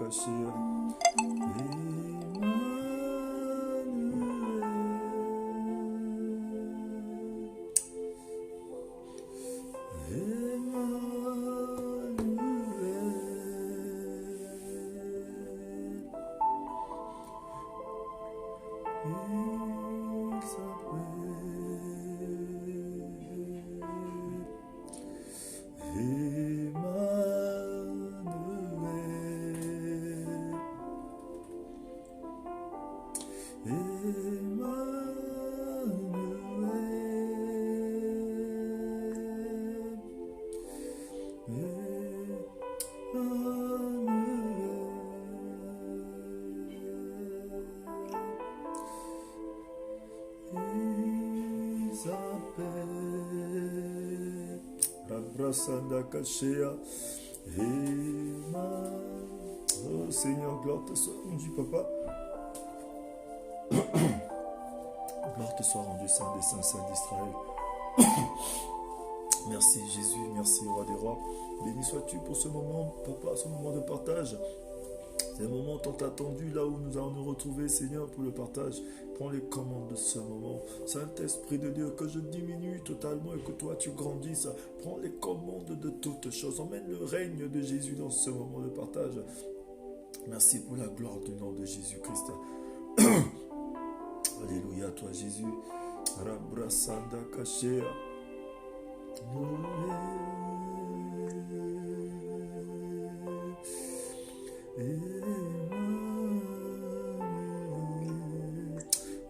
Kashia. Rabrasanda Kashia. Oh Seigneur, gloire te soit rendue, Papa. Gloire te soit rendue, Saint des Saints, Saint d'Israël. Merci Jésus, merci Roi des Rois. Béni sois-tu pour ce moment, Papa, ce moment de partage. C'est un moment tant attendu, là où nous allons nous retrouver, Seigneur, pour le partage. Prends les commandes de ce moment. Saint-Esprit de Dieu, que je diminue totalement et que toi tu grandisses. Prends les commandes de toutes choses. Emmène le règne de Jésus dans ce moment de partage. Merci pour la gloire du nom de Jésus-Christ. Alléluia, toi Jésus. Rabrasanda Kashea.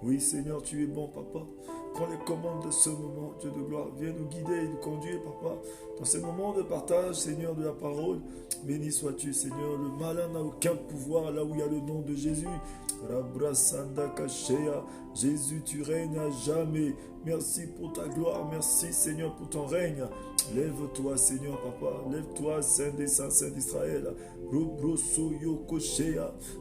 Oui Seigneur, tu es bon Papa. Prends les commandes de ce moment, Dieu de gloire. Viens nous guider et nous conduire Papa. Dans ces moments de partage, Seigneur, de la parole. Béni sois-tu Seigneur. Le malin n'a aucun pouvoir là où il y a le nom de Jésus. Rabrasanda Kashea. Jésus, tu règnes à jamais. Merci pour ta gloire. Merci Seigneur pour ton règne. Lève-toi Seigneur Papa. Lève-toi Saint des Saints, Saint d'Israël.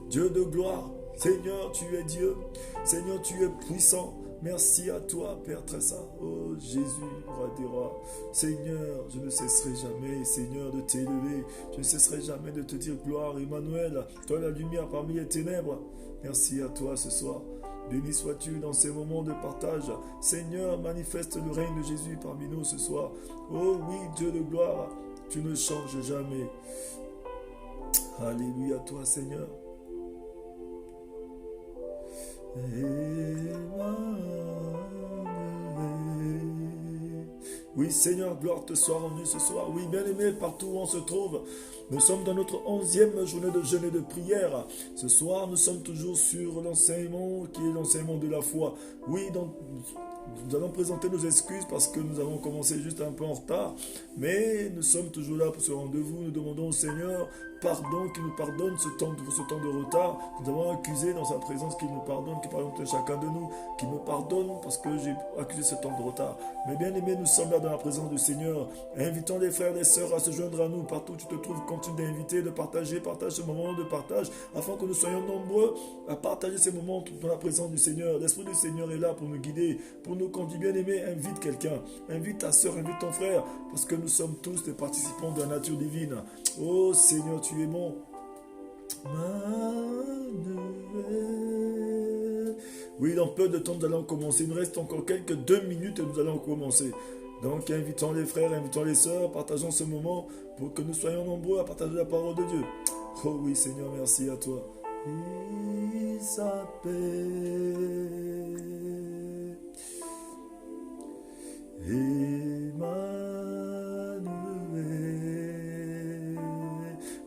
Dieu de gloire. Seigneur, tu es Dieu. Seigneur, tu es puissant. Merci à toi, Père très saint. Oh Jésus, Roi des rois. Seigneur, je ne cesserai jamais, Seigneur, de t'élever. Je ne cesserai jamais de te dire gloire, Emmanuel. Toi, la lumière parmi les ténèbres. Merci à toi ce soir. Béni sois-tu dans ces moments de partage. Seigneur, manifeste le règne de Jésus parmi nous ce soir. Oh oui, Dieu de gloire, tu ne changes jamais. Alléluia, toi, Seigneur. Oui Seigneur, gloire te soit rendue ce soir. Oui bien-aimé, partout où on se trouve, nous sommes dans notre 11e journée de jeûne et de prière. Ce soir, nous sommes toujours sur l'enseignement qui est l'enseignement de la foi. Oui, nous allons présenter nos excuses parce que nous avons commencé juste un peu en retard. Mais nous sommes toujours là pour ce rendez-vous. Nous demandons au Seigneur pardon, qu'il nous pardonne ce temps de retard. Nous avons accusé dans sa présence qu'il nous pardonne, qu'il pardonne de chacun de nous, qu'il me pardonne parce que j'ai accusé ce temps de retard. Mais bien aimé, nous sommes là dans la présence du Seigneur, invitons les frères et les sœurs à se joindre à nous partout où tu te trouves. Continue d'inviter, de partage ce moment de partage afin que nous soyons nombreux à partager ces moments dans la présence du Seigneur. L'Esprit du Seigneur est là pour nous guider, pour nous conduire. Bien aimé, invite quelqu'un, invite ta sœur, invite ton frère, parce que nous sommes tous des participants de la nature divine. Oh Seigneur, tu es bon. Oui, dans peu de temps, nous allons commencer. Il nous reste encore quelques 2 minutes et nous allons commencer. Donc, invitons les frères, invitons les sœurs, partageons ce moment pour que nous soyons nombreux à partager la parole de Dieu. Oh oui, Seigneur, merci à toi. Il s'appelle Emmanuel.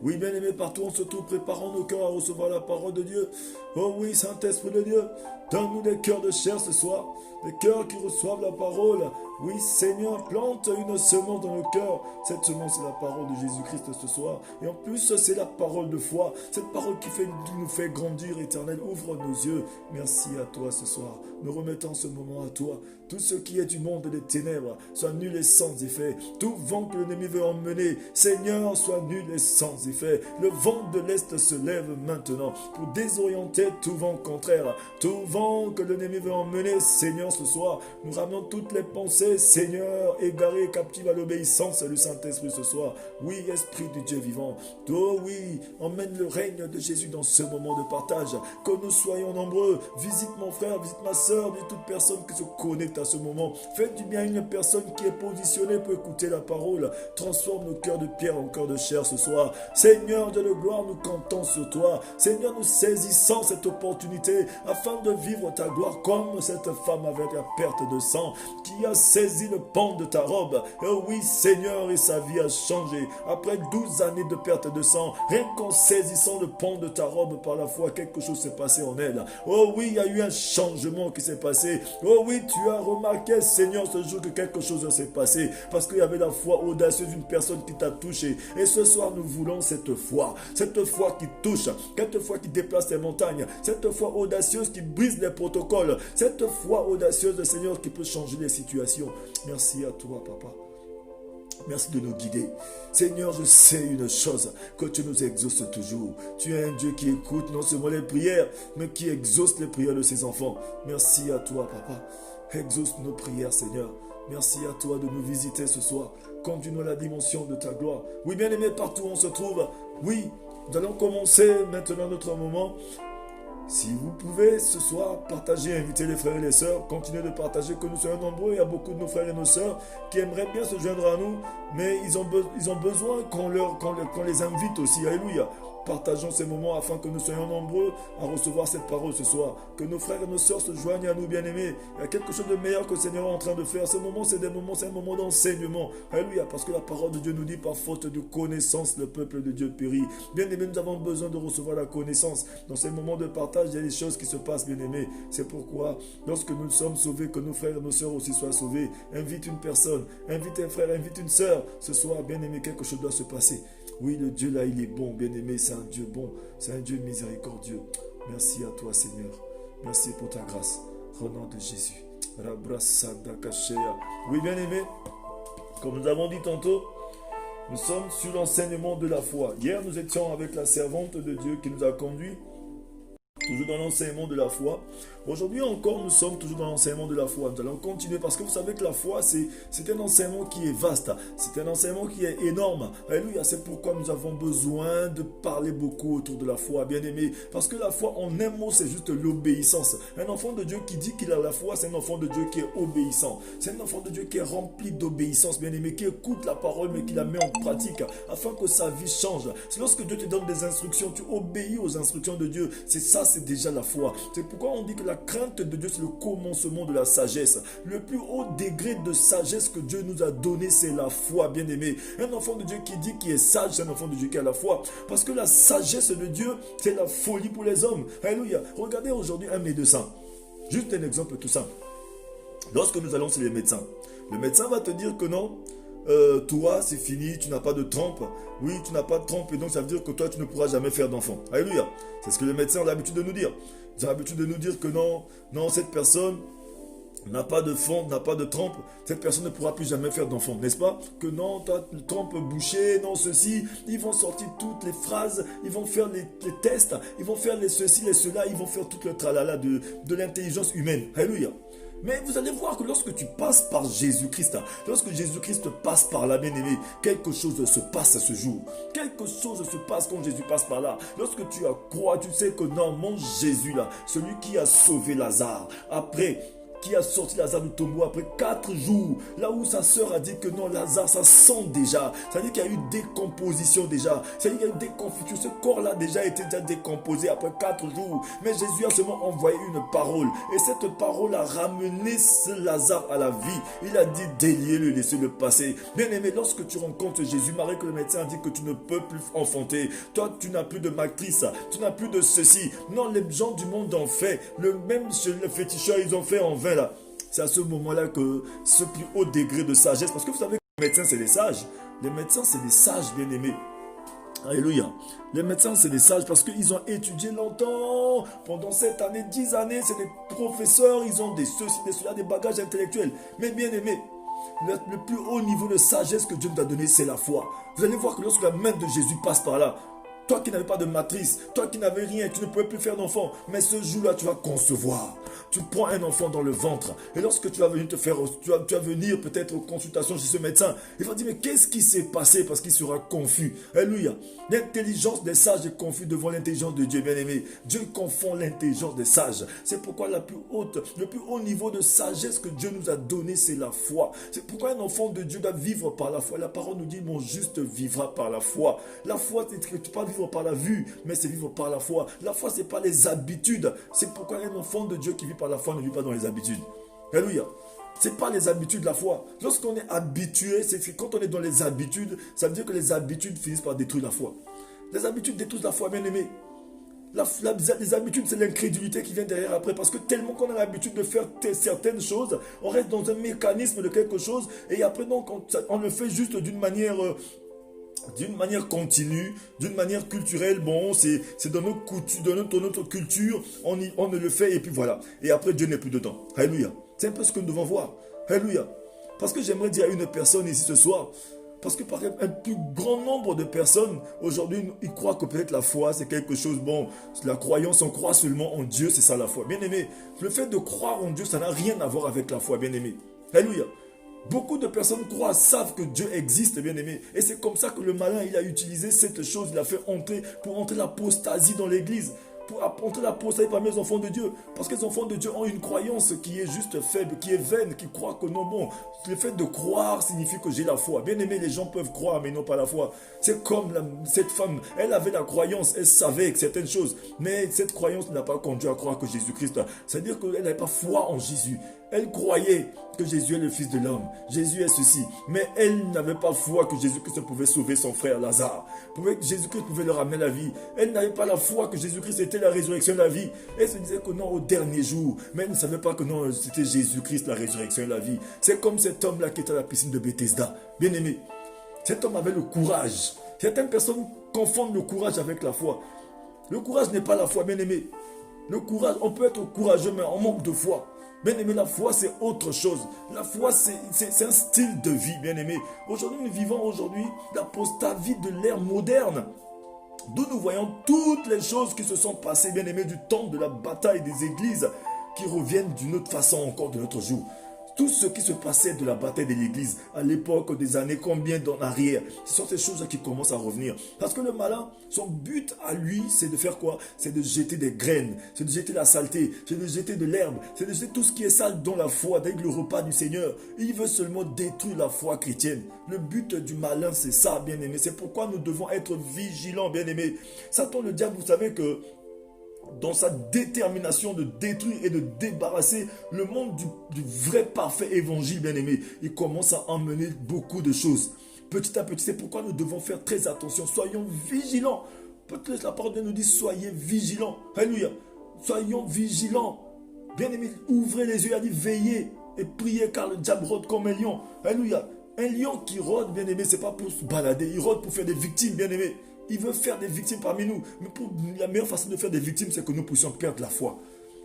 Oui, bien aimé, partout on se trouve, préparons nos cœurs à recevoir la parole de Dieu. Oh oui, Saint-Esprit de Dieu, donne-nous des cœurs de chair ce soir, des cœurs qui reçoivent la parole. Oui, Seigneur, plante une semence dans nos cœurs. Cette semence, c'est la parole de Jésus-Christ ce soir. Et en plus, c'est la parole de foi. Cette parole qui nous fait grandir, Éternel. Ouvre nos yeux. Merci à toi ce soir. Nous remettons ce moment à toi. Tout ce qui est du monde des ténèbres soit nul et sans effet. Tout vent que l'ennemi veut emmener, Seigneur, soit nul et sans effet. Le vent de l'Est se lève maintenant pour désorienter tout vent contraire. Tout vent que l'ennemi veut emmener, Seigneur, ce soir, nous ramenons toutes les pensées pensées, Seigneur, égarées, captives à l'obéissance, le Saint-Esprit ce soir. Oui, Esprit du Dieu vivant. Oh oui, emmène le règne de Jésus dans ce moment de partage. Que nous soyons nombreux. Visite mon frère, visite ma soeur, visite toute personne qui se connecte à ce moment. Fais du bien à une personne qui est positionnée pour écouter la parole. Transforme nos cœurs de pierre en cœurs de chair ce soir. Seigneur de la gloire, nous comptons sur toi. Seigneur, nous saisissons cette opportunité afin de vivre ta gloire comme cette femme avec la perte de sang qui a saisi le pan de ta robe. Oh oui, Seigneur, et sa vie a changé. Après 12 années de perte de sang, rien qu'en saisissant le pan de ta robe par la foi, quelque chose s'est passé en elle. Oh oui, il y a eu un changement qui s'est passé. Oh oui, tu as remarqué, Seigneur, ce jour que quelque chose s'est passé parce qu'il y avait la foi audacieuse d'une personne qui t'a touché. Et ce soir, nous voulons cette foi qui touche, cette foi qui déplace les montagnes, cette foi audacieuse qui brise les protocoles, cette foi audacieuse, Seigneur, qui peut changer les situations. Merci à toi, Papa. Merci de nous guider. Seigneur, je sais une chose, que tu nous exauces toujours. Tu es un Dieu qui écoute non seulement les prières, mais qui exauce les prières de ses enfants. Merci à toi, Papa. Exauce nos prières, Seigneur. Merci à toi de nous visiter ce soir. Conduis-nous à la dimension de ta gloire. Oui, bien-aimés, partout où on se trouve. Oui, nous allons commencer maintenant notre moment. Si vous pouvez ce soir partager, inviter les frères et les sœurs, continuez de partager, que nous soyons nombreux. Il y a beaucoup de nos frères et nos sœurs qui aimeraient bien se joindre à nous, mais ils ont besoin qu'on les invite aussi. Alléluia. Partageons ces moments afin que nous soyons nombreux à recevoir cette parole ce soir. Que nos frères et nos sœurs se joignent à nous, bien-aimés. Il y a quelque chose de meilleur que le Seigneur est en train de faire. Ce moment, c'est un moment d'enseignement. Alléluia, parce que la parole de Dieu nous dit, par faute de connaissance, le peuple de Dieu périt. Bien-aimés, nous avons besoin de recevoir la connaissance. Dans ces moments de partage, il y a des choses qui se passent, bien-aimés. C'est pourquoi, lorsque nous sommes sauvés, que nos frères et nos sœurs aussi soient sauvés. Invite une personne, invite un frère, invite une sœur. Ce soir, bien-aimés, quelque chose doit se passer. Oui, le Dieu là, il est bon, bien-aimé, c'est un Dieu bon, c'est un Dieu miséricordieux. Merci à toi, Seigneur. Merci pour ta grâce. Au nom de Jésus. Oui, bien-aimé, comme nous avons dit tantôt, nous sommes sur l'enseignement de la foi. Hier, nous étions avec la servante de Dieu qui nous a conduits, toujours dans l'enseignement de la foi. Aujourd'hui encore, nous sommes toujours dans l'enseignement de la foi. Nous allons continuer parce que vous savez que la foi, c'est un enseignement qui est vaste. C'est un enseignement qui est énorme. Alléluia. C'est pourquoi nous avons besoin de parler beaucoup autour de la foi, bien aimé. Parce que la foi, en un mot, c'est juste l'obéissance. Un enfant de Dieu qui dit qu'il a la foi, c'est un enfant de Dieu qui est obéissant. C'est un enfant de Dieu qui est rempli d'obéissance, bien aimé, qui écoute la parole, mais qui la met en pratique afin que sa vie change. C'est lorsque Dieu te donne des instructions, tu obéis aux instructions de Dieu. C'est ça, c'est déjà la foi. C'est pourquoi on dit que la crainte de Dieu, c'est le commencement de la sagesse. Le plus haut degré de sagesse que Dieu nous a donné, c'est la foi, bien aimé. Un enfant de Dieu qui dit qu'il est sage, c'est un enfant de Dieu qui a la foi. Parce que la sagesse de Dieu, c'est la folie pour les hommes. Alléluia. Regardez aujourd'hui un médecin. Juste un exemple tout simple. Lorsque nous allons chez les médecins, le médecin va te dire que non, toi, c'est fini, tu n'as pas de trompe. Oui, tu n'as pas de trompe et donc ça veut dire que toi, tu ne pourras jamais faire d'enfant. Alléluia. C'est ce que les médecins ont l'habitude de nous dire. Ils ont l'habitude de nous dire que non, cette personne n'a pas de fond, n'a pas de trompe, cette personne ne pourra plus jamais faire d'enfant, n'est-ce pas? Que non, tu as une trompe bouchée, non, ceci, ils vont sortir toutes les phrases, ils vont faire les tests, ils vont faire les ceci, les cela, ils vont faire tout le tralala de l'intelligence humaine. Alléluia. Mais vous allez voir que lorsque tu passes par Jésus-Christ, lorsque Jésus-Christ passe par là, bien-aimé, quelque chose se passe ce jour. Quelque chose se passe quand Jésus passe par là. Lorsque tu as crois, tu sais que non, mon Jésus là, celui qui a sauvé Lazare, après, qui a sorti Lazare du tombeau après 4 jours, là où sa sœur a dit que non, Lazare, ça sent déjà. Ça veut dire qu'il y a eu décomposition déjà. Ça veut dire qu'il y a eu déconfiture. Ce corps-là déjà était déjà décomposé après 4 jours. Mais Jésus a seulement envoyé une parole. Et cette parole a ramené ce Lazare à la vie. Il a dit déliez-le, laissez-le passer. Bien aimé, lorsque tu rencontres Jésus, Marie, que le médecin a dit que tu ne peux plus enfanter. Toi, tu n'as plus de matrice. Tu n'as plus de ceci. Non, les gens du monde en fait. Même chez les féticheurs, ils ont fait en vain. C'est à ce moment-là que ce plus haut degré de sagesse, parce que vous savez que les médecins c'est des sages, les médecins c'est des sages bien-aimés. Alléluia. Les médecins c'est des sages parce qu'ils ont étudié longtemps, pendant 7 années, 10 années, c'est des professeurs, ils ont des ceci, des cela, des bagages intellectuels. Mais bien-aimés, le plus haut niveau de sagesse que Dieu nous a donné, c'est la foi. Vous allez voir que lorsque la main de Jésus passe par là, Toi qui n'avais pas de matrice, toi qui n'avais rien, tu ne pouvais plus faire d'enfant. Mais ce jour-là, tu vas concevoir. Tu prends un enfant dans le ventre. Et lorsque tu vas venir te faire, tu vas venir peut-être aux consultations chez ce médecin. Il va dire, mais qu'est-ce qui s'est passé? Parce qu'il sera confus. Alléluia. L'intelligence des sages est confuse devant l'intelligence de Dieu, bien-aimé. Dieu confond l'intelligence des sages. C'est pourquoi le plus haut niveau de sagesse que Dieu nous a donné, c'est la foi. C'est pourquoi un enfant de Dieu doit vivre par la foi. La parole nous dit, mon juste vivra par la foi. La foi, c'est pas vivre par la vue, mais c'est vivre par la foi. La foi, c'est pas les habitudes. C'est pourquoi un enfant de Dieu qui vit par la foi ne vit pas dans les habitudes. Alléluia. C'est pas les habitudes de la foi. Lorsqu'on est habitué, c'est quand on est dans les habitudes, ça veut dire que les habitudes finissent par détruire la foi. Les habitudes détruisent la foi, bien aimé. Les habitudes, c'est l'incrédulité qui vient derrière après. Parce que tellement qu'on a l'habitude de faire certaines choses, on reste dans un mécanisme de quelque chose. Et après, donc, on le fait juste d'une manière continue, d'une manière culturelle. Bon, c'est dans notre culture, on ne le fait et puis voilà. Et après, Dieu n'est plus dedans. Alléluia. C'est un peu ce que nous devons voir. Alléluia. Parce que j'aimerais dire à une personne ici ce soir, parce que par exemple, un plus grand nombre de personnes, aujourd'hui, ils croient que peut-être la foi, c'est quelque chose, bon, la croyance, on croit seulement en Dieu, c'est ça la foi. Bien aimé, le fait de croire en Dieu, ça n'a rien à voir avec la foi, bien aimé. Alléluia. Beaucoup de personnes croient, savent que Dieu existe, bien aimé. Et c'est comme ça que le malin, il a utilisé cette chose, il a fait entrer, pour entrer l'apostasie dans l'église. Pour entrer l'apostasie parmi les enfants de Dieu. Parce que les enfants de Dieu ont une croyance qui est juste faible, qui est vaine, qui croient que non, bon, le fait de croire signifie que j'ai la foi. Bien aimé, les gens peuvent croire, mais non pas la foi. C'est comme cette femme, elle avait la croyance, elle savait certaines choses, mais cette croyance n'a pas conduit à croire que Jésus-Christ, c'est-à-dire qu'elle n'avait pas foi en Jésus. Elle croyait que Jésus est le Fils de l'homme. Jésus est ceci. Mais elle n'avait pas foi que Jésus-Christ pouvait sauver son frère Lazare. Que Jésus-Christ pouvait le ramener à la vie. Elle n'avait pas la foi que Jésus-Christ était la résurrection de la vie. Elle se disait que non, au dernier jour. Mais elle ne savait pas que non, c'était Jésus-Christ la résurrection de la vie. C'est comme cet homme-là qui était à la piscine de Bethesda. Bien aimé. Cet homme avait le courage. Certaines personnes confondent le courage avec la foi. Le courage n'est pas la foi, bien aimé. Le courage, on peut être courageux, mais on manque de foi. Bien aimé, la foi c'est autre chose. La foi c'est un style de vie, bien aimé. Aujourd'hui, nous vivons l'apostasie de l'ère moderne. D'où nous voyons toutes les choses qui se sont passées, bien aimé, du temps de la bataille des églises qui reviennent d'une autre façon encore de notre jour. Tout ce qui se passait de la bataille de l'église à l'époque des années combien d'en arrière, ce sont ces choses qui commencent à revenir. Parce que le malin, son but à lui, c'est de faire quoi? C'est de jeter des graines, c'est de jeter la saleté, c'est de jeter de l'herbe, c'est de jeter tout ce qui est sale dans la foi, avec le repas du Seigneur. Il veut seulement détruire la foi chrétienne. Le but du malin, c'est ça, bien aimé. C'est pourquoi nous devons être vigilants, bien aimé. Satan, le diable, vous savez que dans sa détermination de détruire et de débarrasser le monde du vrai parfait évangile, bien aimé, il commence à emmener beaucoup de choses. Petit à petit, c'est pourquoi nous devons faire très attention. Soyons vigilants. Peut-être la parole de Dieu nous dit, soyez vigilants. Alléluia. Soyons vigilants. Bien aimé, ouvrez les yeux, il a dit, veillez et priez car le diable rôde comme un lion. Alléluia. Un lion qui rôde, bien aimé, c'est pas pour se balader, il rôde pour faire des victimes, bien aimé. Il veut faire des victimes parmi nous. Mais la meilleure façon de faire des victimes, c'est que nous puissions perdre la foi.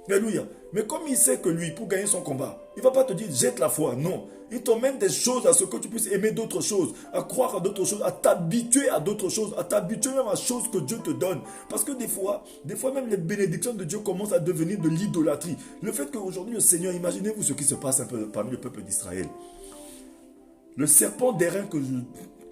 Alléluia. Mais comme il sait que lui, pour gagner son combat, il ne va pas te dire jette la foi. Non. Il t'emmène des choses à ce que tu puisses aimer d'autres choses, à croire à d'autres choses, à t'habituer à d'autres choses, à t'habituer même à choses que Dieu te donne. Parce que des fois même les bénédictions de Dieu commencent à devenir de l'idolâtrie. Le fait qu'aujourd'hui le Seigneur, imaginez-vous ce qui se passe un peu parmi le peuple d'Israël. Le serpent d'airain que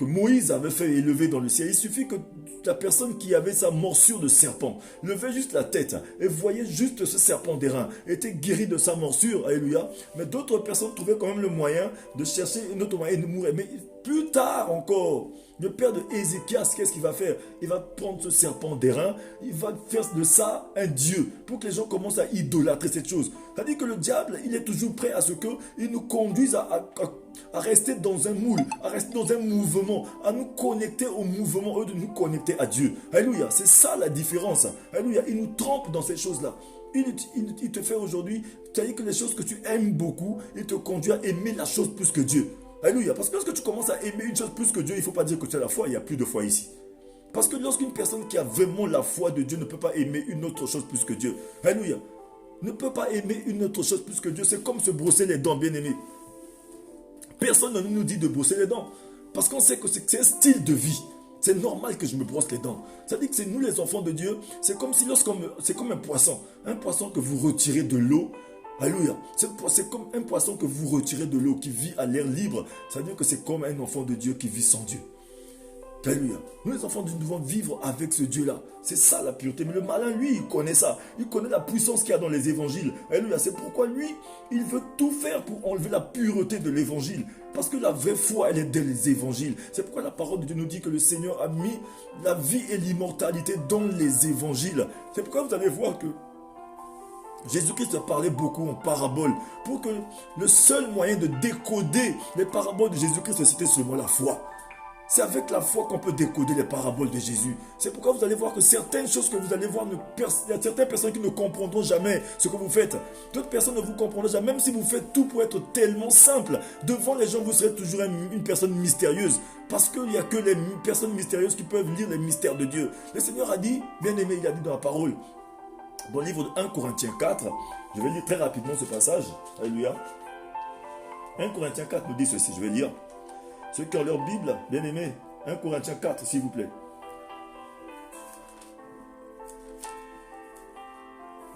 Moïse avait fait élever dans le ciel, il suffit que la personne qui avait sa morsure de serpent levait juste la tête et voyait juste ce serpent d'airain, était guéri de sa morsure, alléluia. Mais d'autres personnes trouvaient quand même le moyen de chercher une autre moyen de mourir. Mais plus tard encore, le père de Ézéchias, qu'est-ce qu'il va faire? Il va prendre ce serpent d'airain, il va faire de ça un dieu, pour que les gens commencent à idolâtrer cette chose. C'est-à-dire que le diable, il est toujours prêt à ce qu'il nous conduise à rester dans un moule, à rester dans un mouvement, à nous connecter au mouvement, eux de nous connecter à Dieu. Alléluia, c'est ça la différence. Alléluia, il nous trompe dans ces choses-là. Il te fait aujourd'hui, c'est-à-dire que les choses que tu aimes beaucoup, il te conduit à aimer la chose plus que Dieu. Alléluia, parce que lorsque tu commences à aimer une chose plus que Dieu, il ne faut pas dire que tu as la foi, il n'y a plus de foi ici. Parce que lorsqu'une personne qui a vraiment la foi de Dieu ne peut pas aimer une autre chose plus que Dieu. Alléluia, ne peut pas aimer une autre chose plus que Dieu, c'est comme se brosser les dents, bien aimé. Personne ne nous dit de brosser les dents. Parce qu'on sait que c'est un style de vie. C'est normal que je me brosse les dents. Ça dit que c'est nous les enfants de Dieu. C'est comme si c'est comme un poisson. Un poisson que vous retirez de l'eau. Alléluia. C'est comme un poisson que vous retirez de l'eau qui vit à l'air libre. Ça veut dire que c'est comme un enfant de Dieu qui vit sans Dieu. Alléluia. Nous les enfants de Dieu devons vivre avec ce Dieu-là. C'est ça la pureté. Mais le malin, lui, il connaît ça. Il connaît la puissance qu'il y a dans les évangiles. Alléluia. C'est pourquoi lui, il veut tout faire pour enlever la pureté de l'évangile. Parce que la vraie foi, elle est dans les évangiles. C'est pourquoi la parole de Dieu nous dit que le Seigneur a mis la vie et l'immortalité dans les évangiles. C'est pourquoi vous allez voir que Jésus-Christ parlait beaucoup en paraboles. Pour que le seul moyen de décoder les paraboles de Jésus-Christ, c'était seulement la foi. C'est avec la foi qu'on peut décoder les paraboles de Jésus. C'est pourquoi vous allez voir que certaines choses que vous allez voir, il y a certaines personnes qui ne comprendront jamais ce que vous faites. D'autres personnes ne vous comprendront jamais, même si vous faites tout pour être tellement simple. Devant les gens, vous serez toujours une personne mystérieuse. Parce qu'il n'y a que les personnes mystérieuses qui peuvent lire les mystères de Dieu. Le Seigneur a dit, bien aimé, il a dit dans la parole, dans le livre de 1 Corinthiens 4, je vais lire très rapidement ce passage. Alléluia. 1 Corinthiens 4 nous dit ceci, je vais lire. Ceux qui ont leur Bible, bien aimé, 1 Corinthiens 4, s'il vous plaît.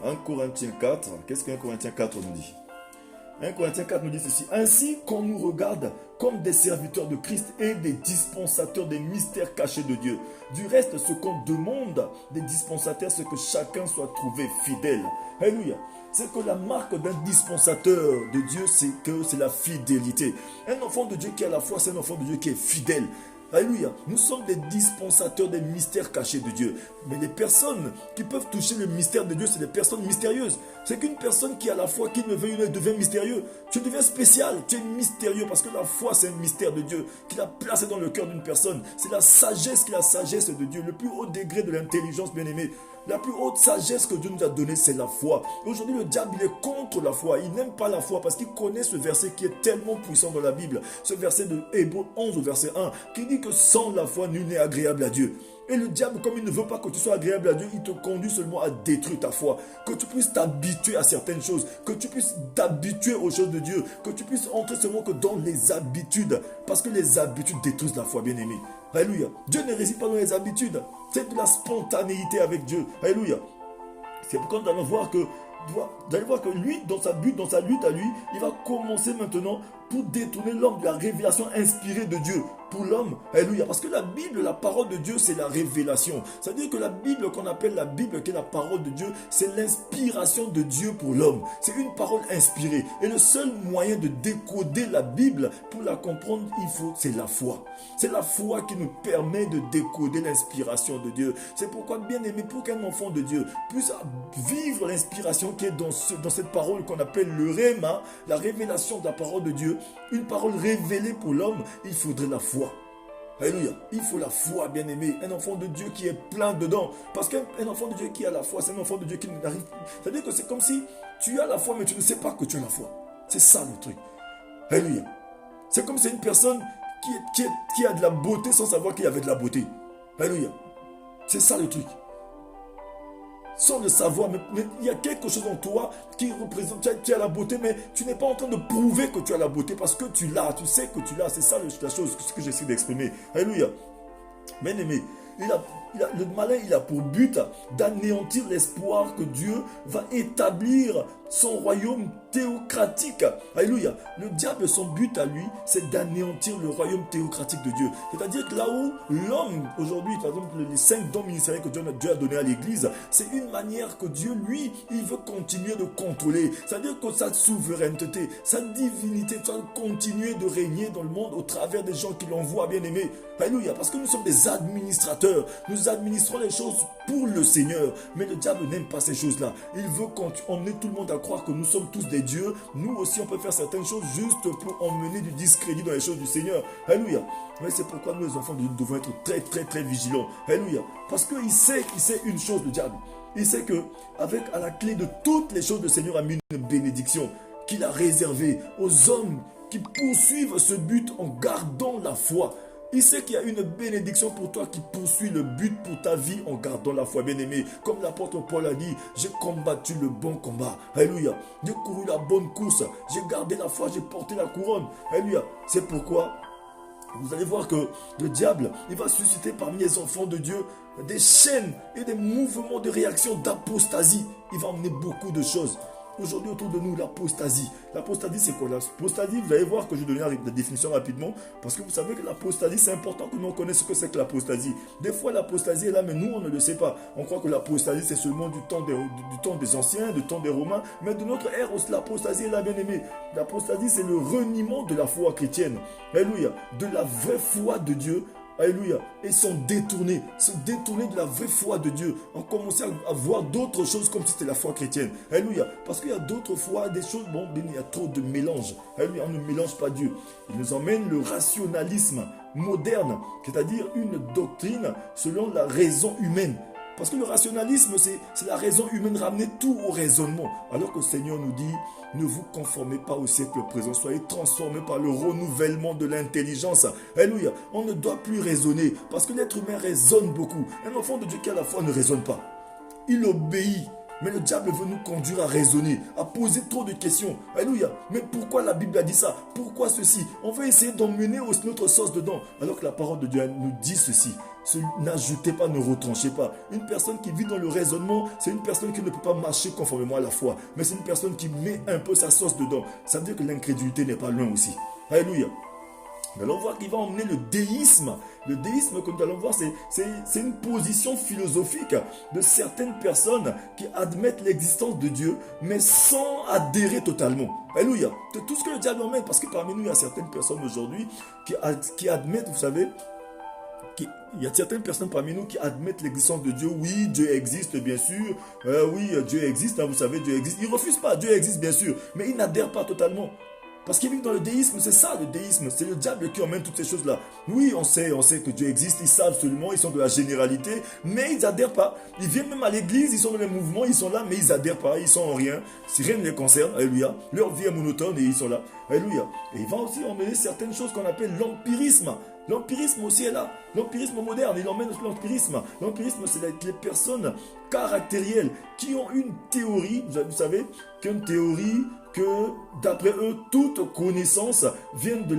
1 Corinthiens 4, qu'est-ce qu'un Corinthiens 4 nous dit? 1 Corinthiens 4 nous dit ceci. Ainsi qu'on nous regarde comme des serviteurs de Christ et des dispensateurs des mystères cachés de Dieu. Du reste, ce qu'on demande des dispensateurs, c'est que chacun soit trouvé fidèle. Alléluia. C'est que la marque d'un dispensateur de Dieu, c'est que c'est la fidélité. Un enfant de Dieu qui a la foi, c'est un enfant de Dieu qui est fidèle. Alléluia. Nous sommes des dispensateurs des mystères cachés de Dieu. Mais les personnes qui peuvent toucher le mystère de Dieu, c'est des personnes mystérieuses. C'est qu'une personne qui a la foi, qui ne veut, il devient mystérieux. Tu deviens spécial, tu es mystérieux parce que la foi, c'est un mystère de Dieu qu'il a placé dans le cœur d'une personne. C'est la sagesse de Dieu, le plus haut degré de l'intelligence, bien-aimé. La plus haute sagesse que Dieu nous a donnée, c'est la foi. Aujourd'hui, le diable, il est contre la foi. Il n'aime pas la foi parce qu'il connaît ce verset qui est tellement puissant dans la Bible. Ce verset de Hébreux 11 au verset 1 qui dit que sans la foi, nul n'est agréable à Dieu. Et le diable, comme il ne veut pas que tu sois agréable à Dieu, il te conduit seulement à détruire ta foi. Que tu puisses t'habituer à certaines choses. Que tu puisses t'habituer aux choses de Dieu. Que tu puisses entrer seulement que dans les habitudes. Parce que les habitudes détruisent la foi, bien-aimé. Alléluia. Dieu ne réside pas dans les habitudes. C'est de la spontanéité avec Dieu. Alléluia. C'est pourquoi nous allons voir que vous allez voir que lui, dans sa lutte à lui, il va commencer maintenant pour détourner l'homme de la révélation inspirée de Dieu pour l'homme. Alléluia. Parce que la Bible, la parole de Dieu, c'est la révélation. C'est-à-dire que la Bible qu'on appelle la Bible, qui est la parole de Dieu, c'est l'inspiration de Dieu pour l'homme. C'est une parole inspirée. Et le seul moyen de décoder la Bible, pour la comprendre, c'est la foi. C'est la foi qui nous permet de décoder l'inspiration de Dieu. C'est pourquoi, bien aimé, pour qu'un enfant de Dieu puisse vivre l'inspiration qui est dans cette parole qu'on appelle le Réma, la révélation de la parole de Dieu, une parole révélée pour l'homme, il faudrait la foi. Alléluia. Il faut la foi, bien-aimé. Un enfant de Dieu qui est plein dedans. Parce qu'un enfant de Dieu qui a la foi, c'est un enfant de Dieu qui n'arrive. C'est-à-dire que c'est comme si tu as la foi, mais tu ne sais pas que tu as la foi. C'est ça le truc. Alléluia. C'est comme si une personne qui a de la beauté sans savoir qu'il y avait de la beauté. Alléluia. C'est ça le truc. Sans le savoir, mais il y a quelque chose en toi qui représente, tu as la beauté, mais tu n'es pas en train de prouver que tu as la beauté parce que tu l'as, tu sais que tu l'as. C'est ça la chose que j'essaie d'exprimer. Alléluia. Bien aimé, le malin, il a pour but d'anéantir l'espoir que Dieu va établir son royaume théocratique. Alléluia. Le diable, son but à lui, c'est d'anéantir le royaume théocratique de Dieu. C'est-à-dire que là où l'homme, aujourd'hui, par exemple, les 5 dons ministériels que Dieu a donné à l'église, c'est une manière que Dieu, lui, il veut continuer de contrôler. C'est-à-dire que sa souveraineté, sa divinité, doit continuer de régner dans le monde au travers des gens qui l'envoient, bien aimé. Alléluia. Parce que nous sommes des administrateurs. Nous administrons les choses pour le Seigneur. Mais le diable n'aime pas ces choses-là. Il veut emmener tout le monde à croire que nous sommes tous des dieux. Nous aussi, on peut faire certaines choses juste pour emmener du discrédit dans les choses du Seigneur. Alléluia. Mais c'est pourquoi nous, les enfants de Dieu, devons être très, très, très vigilants. Alléluia. Parce qu'il sait une chose, le diable. Il sait que à la clé de toutes les choses, le Seigneur a mis une bénédiction qu'il a réservée aux hommes qui poursuivent ce but en gardant la foi. Il sait qu'il y a une bénédiction pour toi qui poursuit le but pour ta vie en gardant la foi, bien-aimé. Comme l'apôtre Paul a dit, j'ai combattu le bon combat. Alléluia. J'ai couru la bonne course. J'ai gardé la foi, j'ai porté la couronne. Alléluia. C'est pourquoi vous allez voir que le diable, il va susciter parmi les enfants de Dieu des chaînes et des mouvements de réaction d'apostasie. Il va emmener beaucoup de choses. Aujourd'hui, autour de nous, l'apostasie. L'apostasie, c'est quoi? L'apostasie, vous allez voir que je vais donner la définition rapidement, parce que vous savez que l'apostasie, c'est important que nous connaissions ce que c'est que l'apostasie. Des fois, l'apostasie est là, mais nous, on ne le sait pas. On croit que l'apostasie, c'est seulement du temps des anciens, du temps des Romains, mais de notre ère, l'apostasie est là, bien aimé. L'apostasie, c'est le reniement de la foi chrétienne. Alléluia. De la vraie foi de Dieu. Alléluia. Et sont détournés de la vraie foi de Dieu. On commençait à voir d'autres choses comme si c'était la foi chrétienne. Alléluia. Parce qu'il y a d'autres fois, des choses, bon, il y a trop de mélange. Alléluia. On ne mélange pas Dieu. Il nous emmène le rationalisme moderne, c'est-à-dire une doctrine selon la raison humaine. Parce que le rationalisme, c'est la raison humaine, ramener tout au raisonnement. Alors que le Seigneur nous dit, ne vous conformez pas au siècle présent, soyez transformés par le renouvellement de l'intelligence. Alléluia. On ne doit plus raisonner, parce que l'être humain raisonne beaucoup. Un enfant de Dieu qui à la foi ne raisonne pas. Il obéit. Mais le diable veut nous conduire à raisonner, à poser trop de questions. Alléluia. Mais pourquoi la Bible a dit ça? Pourquoi ceci? On va essayer d'emmener notre sauce dedans. Alors que la parole de Dieu nous dit ceci. N'ajoutez pas, ne retranchez pas. Une personne qui vit dans le raisonnement, c'est une personne qui ne peut pas marcher conformément à la foi. Mais c'est une personne qui met un peu sa sauce dedans. Ça veut dire que l'incrédulité n'est pas loin aussi. Alléluia. Nous allons voir qu'il va emmener le déisme. Le déisme, comme nous allons voir, c'est une position philosophique de certaines personnes qui admettent l'existence de Dieu, mais sans adhérer totalement. Alléluia. C'est tout ce que le diable emmène, parce que parmi nous, il y a certaines personnes aujourd'hui qui admettent, vous savez, il y a certaines personnes parmi nous qui admettent l'existence de Dieu. Oui, Dieu existe, bien sûr. Oui, Dieu existe, hein, vous savez, Dieu existe. Ils ne refusent pas, Dieu existe, bien sûr, mais ils n'adhèrent pas totalement. Parce qu'ils vivent dans le déisme, c'est ça le déisme, c'est le diable qui emmène toutes ces choses-là. Oui, on sait que Dieu existe, ils savent absolument, ils sont de la généralité, mais ils n'adhèrent pas. Ils viennent même à l'église, ils sont dans les mouvements, ils sont là, mais ils n'adhèrent pas, ils sont en rien. Si rien ne les concerne, alléluia, leur vie est monotone et ils sont là, alléluia. Et il va aussi emmener certaines choses qu'on appelle l'empirisme. L'empirisme aussi est là. L'empirisme moderne, il emmène l'empirisme. L'empirisme, c'est les personnes caractérielles qui ont une théorie, vous savez, qu'une théorie que, d'après eux, toute connaissance vient de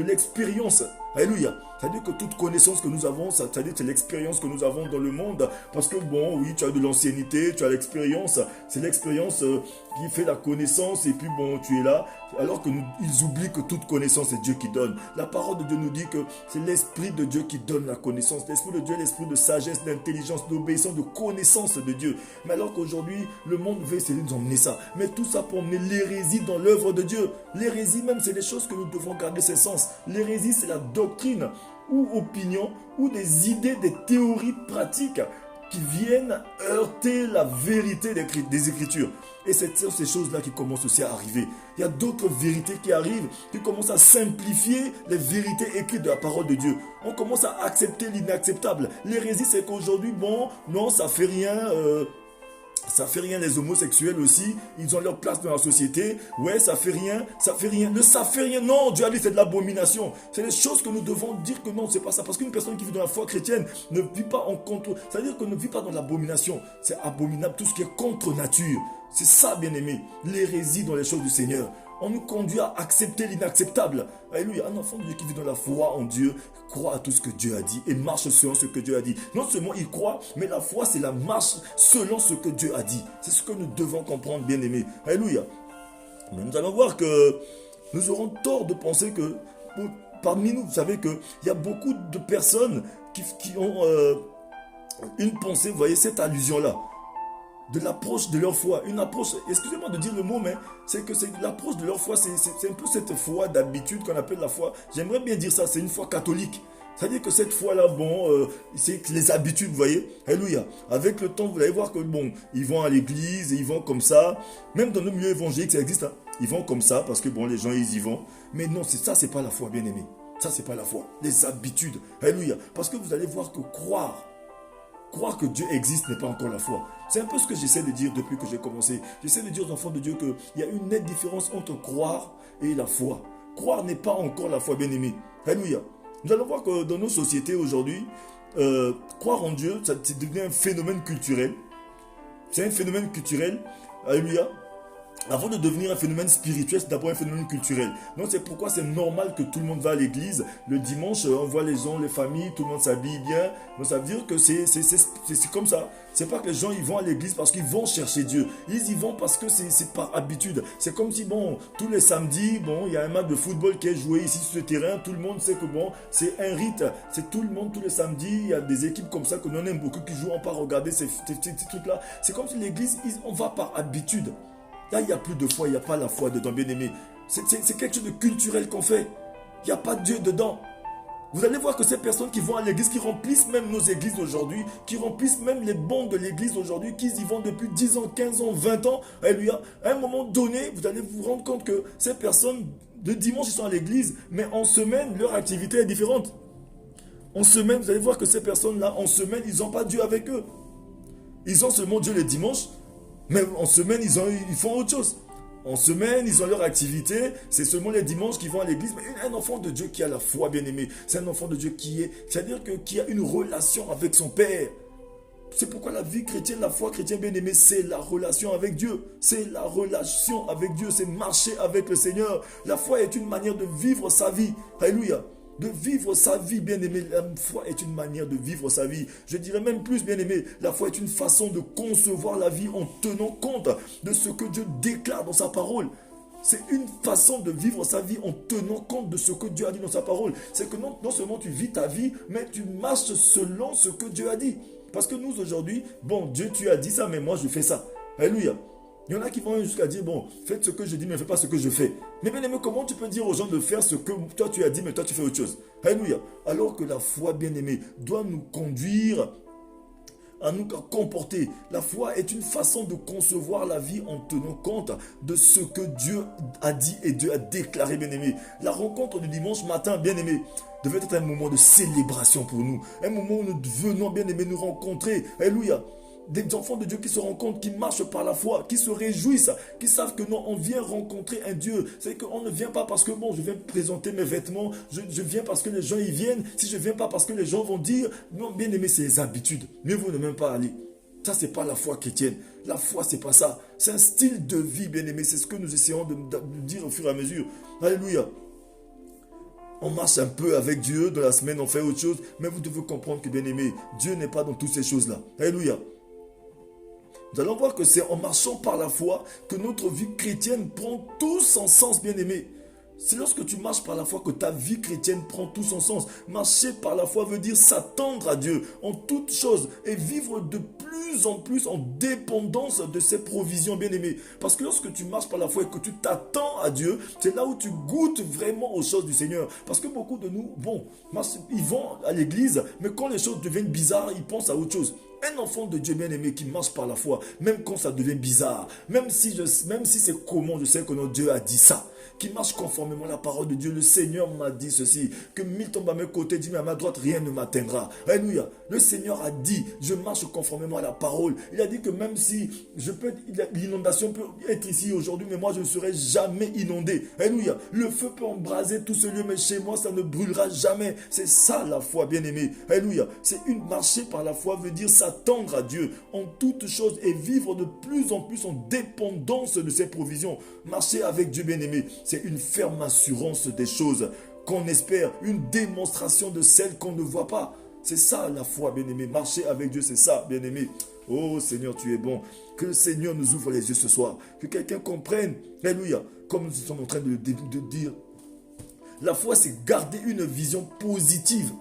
l'expérience. Alléluia. C'est-à-dire que toute connaissance que nous avons, c'est-à-dire que c'est l'expérience que nous avons dans le monde. Parce que, bon, oui, tu as de l'ancienneté, tu as l'expérience. C'est l'expérience qui fait la connaissance et puis, bon, tu es là. Alors qu'ils oublient que toute connaissance, c'est Dieu qui donne. La parole de Dieu nous dit que c'est l'Esprit de Dieu qui donne la connaissance. L'Esprit de Dieu est l'esprit de sagesse, d'intelligence, d'obéissance, de connaissance de Dieu. Mais alors qu'aujourd'hui, le monde veut essayer de nous emmener ça. Mais tout ça pour emmener l'hérésie dans l'œuvre de Dieu. L'hérésie même, c'est des choses que nous devons garder ses sens. L'hérésie, c'est la doctrine ou opinion ou des idées, des théories pratiques qui viennent heurter la vérité des Écritures. Et c'est ces choses-là qui commencent aussi à arriver. Il y a d'autres vérités qui arrivent, qui commencent à simplifier les vérités écrites de la parole de Dieu. On commence à accepter l'inacceptable. L'hérésie, c'est qu'aujourd'hui, bon, non, ça fait rien... Ça fait rien, les homosexuels aussi, ils ont leur place dans la société. Ouais, ça fait rien. Ne ça fait rien. Non, Dieu a dit c'est de l'abomination. C'est des choses que nous devons dire que non, c'est pas ça. Parce qu'une personne qui vit dans la foi chrétienne ne vit pas en contre. C'est-à-dire qu'on ne vit pas dans l'abomination. C'est abominable tout ce qui est contre nature. C'est ça, bien-aimé. L'hérésie dans les choses du Seigneur. On nous conduit à accepter l'inacceptable. Alléluia. Un enfant de Dieu qui vit dans la foi en Dieu croit à tout ce que Dieu a dit et marche selon ce que Dieu a dit. Non seulement il croit, mais la foi, c'est la marche selon ce que Dieu a dit. C'est ce que nous devons comprendre, bien-aimés. Alléluia. Mais nous allons voir que nous aurons tort de penser que parmi nous, vous savez qu'il y a beaucoup de personnes qui ont une pensée, vous voyez, cette allusion-là. De l'approche de leur foi. Une approche, excusez-moi de dire le mot, mais c'est que c'est l'approche de leur foi, c'est un peu cette foi d'habitude qu'on appelle la foi. J'aimerais bien dire ça, c'est une foi catholique. C'est-à-dire que cette foi-là, bon, c'est les habitudes, vous voyez. Alléluia. Avec le temps, vous allez voir que, bon, ils vont à l'église, et ils vont comme ça. Même dans le milieu évangélique, ça existe. Hein. Ils vont comme ça, parce que, bon, les gens, ils y vont. Mais non, c'est pas la foi, bien aimé. Ça, c'est pas la foi. Les habitudes. Alléluia. Parce que vous allez voir que croire que Dieu existe n'est pas encore la foi. C'est un peu ce que j'essaie de dire depuis que j'ai commencé. J'essaie de dire aux enfants de Dieu qu'il y a une nette différence entre croire et la foi. Croire n'est pas encore la foi, bien-aimée. Alléluia. Nous allons voir que dans nos sociétés aujourd'hui, croire en Dieu, ça devient un phénomène culturel. C'est un phénomène culturel. Alléluia. Avant de devenir un phénomène spirituel, c'est d'abord un phénomène culturel. Donc c'est pourquoi c'est normal que tout le monde va à l'église. Le dimanche, on voit les gens, les familles, tout le monde s'habille bien. Donc ça veut dire que c'est comme ça. C'est pas que les gens ils vont à l'église parce qu'ils vont chercher Dieu. Ils y vont parce que c'est par habitude. C'est comme si, bon, tous les samedis, bon, il y a un match de football qui est joué ici sur ce terrain. Tout le monde sait que, bon, c'est un rite. C'est tout le monde, tous les samedis, il y a des équipes comme ça que l'on aime beaucoup qui jouent. On part regarder ces trucs-là. C'est comme si l'église, on va par habitude. Là, il n'y a plus de foi, il n'y a pas la foi dedans, bien-aimé. C'est quelque chose de culturel qu'on fait. Il n'y a pas Dieu dedans. Vous allez voir que ces personnes qui vont à l'église, qui remplissent même nos églises aujourd'hui, qui remplissent même les bancs de l'église aujourd'hui, qui y vont depuis 10 ans, 15 ans, 20 ans, à un moment donné, vous allez vous rendre compte que ces personnes, de dimanche, ils sont à l'église, mais en semaine, leur activité est différente. En semaine, vous allez voir que ces personnes-là, en semaine, ils n'ont pas Dieu avec eux. Ils ont seulement Dieu le dimanche, mais en semaine, ils font autre chose. En semaine, ils ont leur activité. C'est seulement les dimanches qu'ils vont à l'église. Mais un enfant de Dieu qui a la foi, bien aimé, c'est un enfant de Dieu c'est-à-dire qui a une relation avec son Père. C'est pourquoi la vie chrétienne, la foi chrétienne, bien aimé, c'est la relation avec Dieu. C'est la relation avec Dieu. C'est marcher avec le Seigneur. La foi est une manière de vivre sa vie. Alléluia. De vivre sa vie, bien-aimé. La foi est une manière de vivre sa vie. Je dirais même plus, bien-aimé, la foi est une façon de concevoir la vie en tenant compte de ce que Dieu déclare dans sa parole. C'est une façon de vivre sa vie en tenant compte de ce que Dieu a dit dans sa parole. C'est que non seulement tu vis ta vie, mais tu marches selon ce que Dieu a dit. Parce que nous, aujourd'hui, bon, Dieu, tu as dit ça, mais moi, je fais ça. Alléluia. Il y en a qui vont jusqu'à dire, bon, faites ce que je dis, mais ne faites pas ce que je fais. Mais bien aimé, comment tu peux dire aux gens de faire ce que toi tu as dit, mais toi tu fais autre chose? Alléluia. Alors que la foi, bien aimée, doit nous conduire à nous comporter. La foi est une façon de concevoir la vie en tenant compte de ce que Dieu a dit et Dieu a déclaré, bien aimé. La rencontre du dimanche matin, bien aimé, devait être un moment de célébration pour nous. Un moment où nous venons, bien aimé, nous rencontrer. Alléluia. Des enfants de Dieu qui se rencontrent, qui marchent par la foi, qui se réjouissent, qui savent que non, on vient rencontrer un Dieu. C'est qu'on ne vient pas parce que bon, je viens présenter mes vêtements, je viens parce que les gens y viennent. Si je ne viens pas parce que les gens vont dire, non, bien aimé, c'est les habitudes. Mieux vaut ne même pas aller. Ça, c'est pas la foi chrétienne. La foi, c'est pas ça. C'est un style de vie, bien aimé. C'est ce que nous essayons de dire au fur et à mesure. Alléluia. On marche un peu avec Dieu, dans la semaine on fait autre chose, mais vous devez comprendre que, bien aimé, Dieu n'est pas dans toutes ces choses-là. Alléluia. Nous allons voir que c'est en marchant par la foi que notre vie chrétienne prend tout son sens, bien aimé. C'est lorsque tu marches par la foi que ta vie chrétienne prend tout son sens. Marcher par la foi veut dire s'attendre à Dieu en toutes choses et vivre de plus en plus en dépendance de ses provisions, bien aimé. Parce que lorsque tu marches par la foi et que tu t'attends à Dieu, c'est là où tu goûtes vraiment aux choses du Seigneur. Parce que beaucoup de nous, bon, ils vont à l'église, mais quand les choses deviennent bizarres, ils pensent à autre chose. Un enfant de Dieu bien-aimé qui marche par la foi, même quand ça devient bizarre, même si c'est comment, je sais que notre Dieu a dit ça, qui marche conformément à la parole de Dieu. Le Seigneur m'a dit ceci, que mille tombent à mes côtés, dit mais à ma droite, rien ne m'atteindra. Alléluia. Le Seigneur a dit, je marche conformément à la parole. Il a dit que même si l'inondation peut être ici aujourd'hui, mais moi je ne serai jamais inondé. Alléluia. Le feu peut embraser tout ce lieu, mais chez moi ça ne brûlera jamais. C'est ça la foi, bien-aimé. Alléluia. C'est marcher par la foi veut dire s'attendre à Dieu en toutes choses et vivre de plus en plus en dépendance de ses provisions. Marcher avec Dieu, bien-aimé, c'est une ferme assurance des choses qu'on espère, une démonstration de celles qu'on ne voit pas. C'est ça la foi, bien-aimé. Marcher avec Dieu, c'est ça, bien-aimé. Oh Seigneur, tu es bon. Que le Seigneur nous ouvre les yeux ce soir. Que quelqu'un comprenne. Alléluia. Comme nous sommes en train de dire. La foi, c'est garder une vision positive.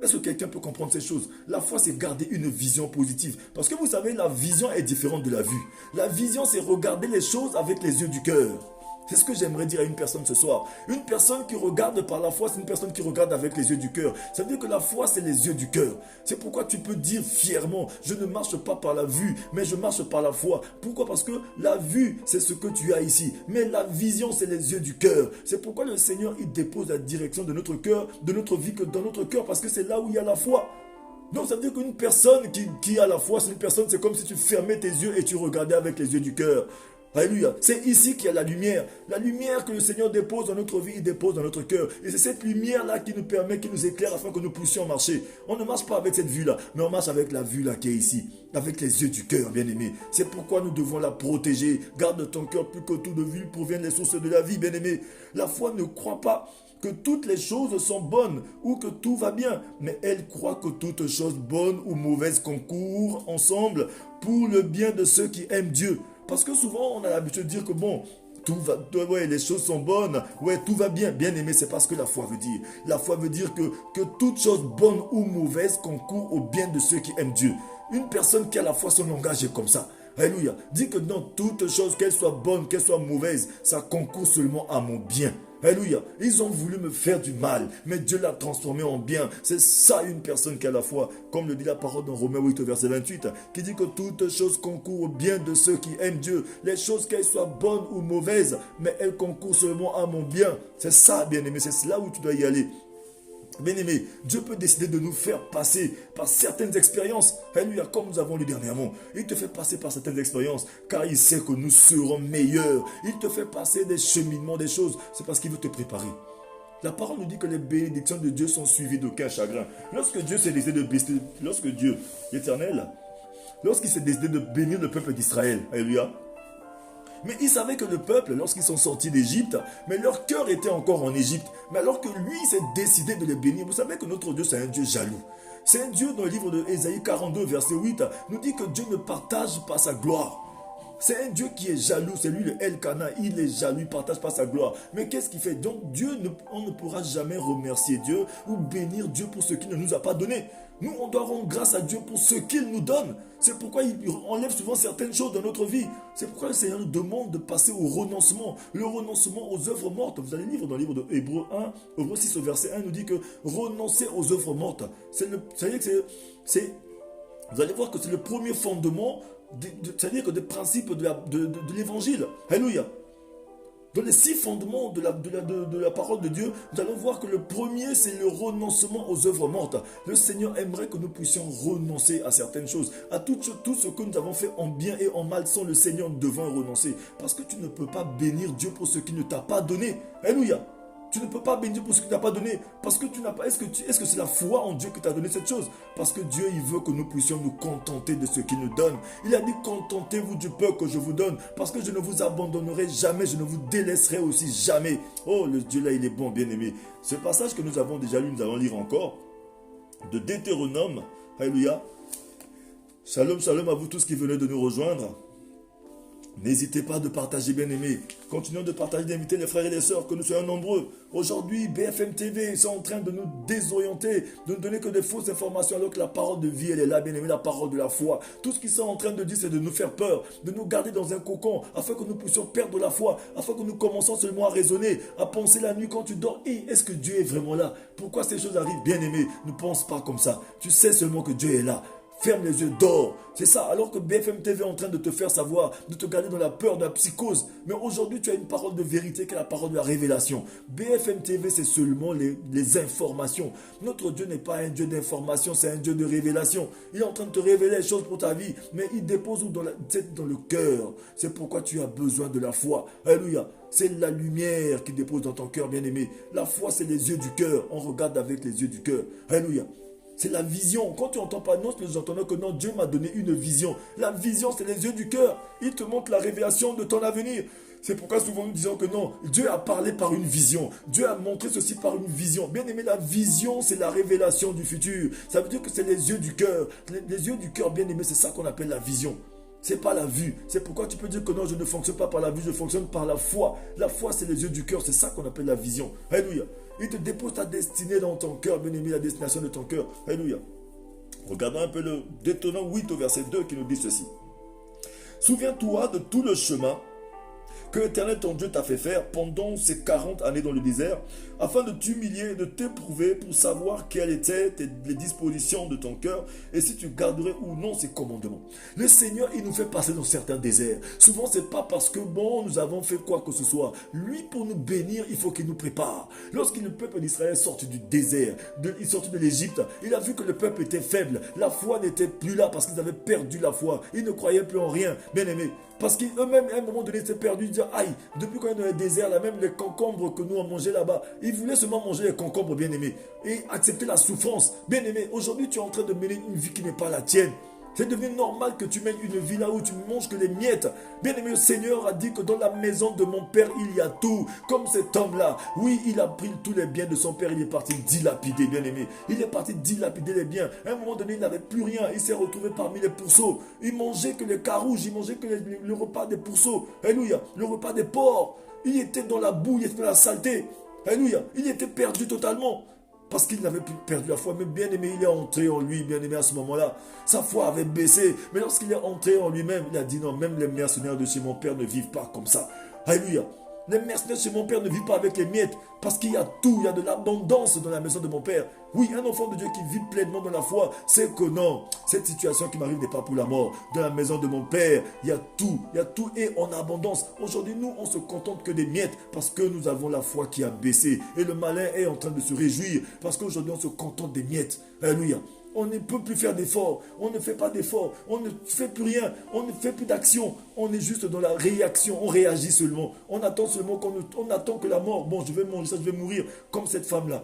Est-ce que quelqu'un peut comprendre ces choses? La foi, c'est garder une vision positive. Parce que vous savez, la vision est différente de la vue. La vision, c'est regarder les choses avec les yeux du cœur. C'est ce que j'aimerais dire à une personne ce soir. Une personne qui regarde par la foi, c'est une personne qui regarde avec les yeux du cœur. Ça veut dire que la foi, c'est les yeux du cœur. C'est pourquoi tu peux dire fièrement, je ne marche pas par la vue, mais je marche par la foi. Pourquoi? Parce que la vue, c'est ce que tu as ici. Mais la vision, c'est les yeux du cœur. C'est pourquoi le Seigneur, il dépose la direction de notre cœur, de notre vie que dans notre cœur, parce que c'est là où il y a la foi. Donc ça veut dire qu'une personne qui a la foi, c'est une personne, c'est comme si tu fermais tes yeux et tu regardais avec les yeux du cœur. Alléluia. C'est ici qu'il y a la lumière. La lumière que le Seigneur dépose dans notre vie, il dépose dans notre cœur. Et c'est cette lumière-là qui nous permet, qui nous éclaire afin que nous puissions marcher. On ne marche pas avec cette vue-là, mais on marche avec la vue-là qui est ici. Avec les yeux du cœur, bien-aimé. C'est pourquoi nous devons la protéger. Garde ton cœur plus que tout de vue proviennent les sources de la vie, bien-aimé. La foi ne croit pas que toutes les choses sont bonnes ou que tout va bien, mais elle croit que toutes choses bonnes ou mauvaises concourent ensemble pour le bien de ceux qui aiment Dieu. Parce que souvent, on a l'habitude de dire que bon, tout va, ouais, les choses sont bonnes, ouais, tout va bien. Bien aimé, c'est pas ce que la foi veut dire. La foi veut dire que toute chose bonne ou mauvaise concourt au bien de ceux qui aiment Dieu. Une personne qui a la foi, son langage est comme ça. Alléluia. Dit que dans toute chose, qu'elle soit bonne, qu'elle soit mauvaise, ça concourt seulement à mon bien. Alléluia. Ils ont voulu me faire du mal, mais Dieu l'a transformé en bien. C'est ça une personne qui a la foi. Comme le dit la parole dans Romains 8, verset 28, qui dit que toute chose concourt au bien de ceux qui aiment Dieu. Les choses, qu'elles soient bonnes ou mauvaises, mais elles concourent seulement à mon bien. C'est ça, bien-aimé. C'est là où tu dois y aller. Bien-aimé, Dieu peut décider de nous faire passer par certaines expériences. Alléluia, comme nous avons lu dernièrement. Il te fait passer par certaines expériences car il sait que nous serons meilleurs. Il te fait passer des cheminements, des choses. C'est parce qu'il veut te préparer. La parole nous dit que les bénédictions de Dieu sont suivies d'aucun chagrin. Lorsque Dieu s'est décidé de bénir, lorsque Dieu, l'Éternel, lorsqu'il s'est décidé de bénir le peuple d'Israël, alléluia, mais il savait que le peuple, lorsqu'ils sont sortis d'Égypte, mais leur cœur était encore en Égypte. Mais alors que lui s'est décidé de les bénir, vous savez que notre Dieu, c'est un Dieu jaloux. C'est un Dieu, dans le livre de Ésaïe 42, verset 8, nous dit que Dieu ne partage pas sa gloire. C'est un Dieu qui est jaloux, c'est lui le Elkana, il est jaloux, il ne partage pas sa gloire. Mais qu'est-ce qu'il fait? Donc on ne pourra jamais remercier Dieu ou bénir Dieu pour ce qu'il ne nous a pas donné. Nous, on doit rendre grâce à Dieu pour ce qu'il nous donne. C'est pourquoi il enlève souvent certaines choses dans notre vie. C'est pourquoi le Seigneur nous demande de passer au renoncement. Le renoncement aux œuvres mortes. Vous allez lire dans le livre de Hébreux 1, Hébreux 6 au verset 1, nous dit que renoncer aux œuvres mortes. Vous allez voir que c'est le premier fondement, c'est-à-dire que des principes de l'évangile. Alléluia. Dans les 6 fondements de la parole de Dieu, nous allons voir que le premier, c'est le renoncement aux œuvres mortes. Le Seigneur aimerait que nous puissions renoncer à certaines choses. À tout ce que nous avons fait en bien et en mal sans le Seigneur, nous devons renoncer. Parce que tu ne peux pas bénir Dieu pour ce qu'il ne t'a pas donné. Alléluia. Tu ne peux pas bénir Dieu pour ce qu'il ne t'a pas donné. Parce que tu n'as pas. Est-ce que c'est la foi en Dieu qui t'a donné cette chose? Parce que Dieu, il veut que nous puissions nous contenter de ce qu'il nous donne. Il a dit, contentez-vous du peu que je vous donne. Parce que je ne vous abandonnerai jamais. Je ne vous délaisserai aussi jamais. Oh, le Dieu là, il est bon, bien aimé. Ce passage que nous avons déjà lu, nous allons lire encore. De Deutéronome. Alléluia. Shalom, shalom à vous tous qui venez de nous rejoindre. N'hésitez pas de partager, bien-aimés. Continuons de partager, d'inviter les frères et les sœurs, que nous soyons nombreux. Aujourd'hui, BFM TV sont en train de nous désorienter, de ne donner que des fausses informations, alors que la parole de vie, elle est là, bien-aimés, la parole de la foi. Tout ce qu'ils sont en train de dire, c'est de nous faire peur, de nous garder dans un cocon, afin que nous puissions perdre la foi, afin que nous commençons seulement à raisonner, à penser la nuit quand tu dors. Et est-ce que Dieu est vraiment là? Pourquoi ces choses arrivent? Bien-aimés, ne pense pas comme ça. Tu sais seulement que Dieu est là. Ferme les yeux, dors. C'est ça, alors que BFM TV est en train de te faire savoir, de te garder dans la peur, de la psychose. Mais aujourd'hui, tu as une parole de vérité qui est la parole de la révélation. BFM TV, c'est seulement les informations. Notre Dieu n'est pas un Dieu d'information, c'est un Dieu de révélation. Il est en train de te révéler les choses pour ta vie, mais il dépose dans le cœur. C'est pourquoi tu as besoin de la foi. Alléluia. C'est la lumière qui dépose dans ton cœur, bien-aimé. La foi, c'est les yeux du cœur. On regarde avec les yeux du cœur. Alléluia. C'est la vision. Quand tu n'entends pas non, nous entendons que non, Dieu m'a donné une vision. La vision, c'est les yeux du cœur. Il te montre la révélation de ton avenir. C'est pourquoi souvent nous disons que non, Dieu a parlé par une vision. Dieu a montré ceci par une vision. Bien aimé, la vision, c'est la révélation du futur. Ça veut dire que c'est les yeux du cœur. Les yeux du cœur, bien aimé, c'est ça qu'on appelle la vision. C'est pas la vue. C'est pourquoi tu peux dire que non, je ne fonctionne pas par la vue, je fonctionne par la foi. La foi, c'est les yeux du cœur. C'est ça qu'on appelle la vision. Alléluia. Il te dépose ta destinée dans ton cœur, bien-aimé, la destination de ton cœur. Alléluia. Regardons un peu le Deutéronome 8 au verset 2 qui nous dit ceci. Souviens-toi de tout le chemin que l'Éternel ton Dieu t'a fait faire pendant ces 40 années dans le désert, afin de t'humilier, de t'éprouver pour savoir quelles étaient les dispositions de ton cœur et si tu garderais ou non ses commandements. Le Seigneur, il nous fait passer dans certains déserts. Souvent, c'est pas parce que bon, nous avons fait quoi que ce soit. Lui, pour nous bénir, il faut qu'il nous prépare. Lorsque le peuple d'Israël sortit du désert, il sortit de l'Égypte, il a vu que le peuple était faible. La foi n'était plus là parce qu'ils avaient perdu la foi. Ils ne croyaient plus en rien, bien aimé. Parce qu'eux-mêmes, à un moment donné, s'étaient perdus. Ils disaient, aïe, depuis qu'on est dans le désert, là, même les concombres que nous on mangeait là-bas, ils voulaient seulement manger les concombres, bien aimé, et accepter la souffrance. Bien aimé, aujourd'hui, tu es en train de mener une vie qui n'est pas la tienne. C'est devenu normal que tu mènes une vie là où tu ne manges que les miettes. Bien aimé, le Seigneur a dit que dans la maison de mon père, il y a tout. Comme cet homme-là. Oui, il a pris tous les biens de son père. Il est parti dilapider, bien aimé. Il est parti dilapider les biens. À un moment donné, il n'avait plus rien. Il s'est retrouvé parmi les pourceaux. Il mangeait que les carouges. Il mangeait que le repas des pourceaux. Alléluia. Le repas des porcs. Il était dans la boue. Il était dans la saleté. Alléluia. Il était perdu totalement. Parce qu'il n'avait plus perdu la foi. Mais bien aimé, il est entré en lui, bien aimé, à ce moment-là. Sa foi avait baissé. Mais lorsqu'il est entré en lui-même, il a dit non, même les mercenaires de chez mon père ne vivent pas comme ça. Alléluia. Les mercenaires chez mon père ne vivent pas avec les miettes. Parce qu'il y a tout, il y a de l'abondance dans la maison de mon père. Oui, un enfant de Dieu qui vit pleinement dans la foi, c'est que non, cette situation qui m'arrive n'est pas pour la mort. Dans la maison de mon père, il y a tout et en abondance. Aujourd'hui, nous, on se contente que des miettes parce que nous avons la foi qui a baissé. Et le malin est en train de se réjouir parce qu'aujourd'hui, on se contente des miettes. Alléluia. On ne peut plus faire d'efforts, on ne fait pas d'efforts, on ne fait plus rien, on ne fait plus d'action, on est juste dans la réaction, on réagit seulement, on attend seulement on attend que la mort, bon je vais manger ça, je vais mourir, comme cette femme-là,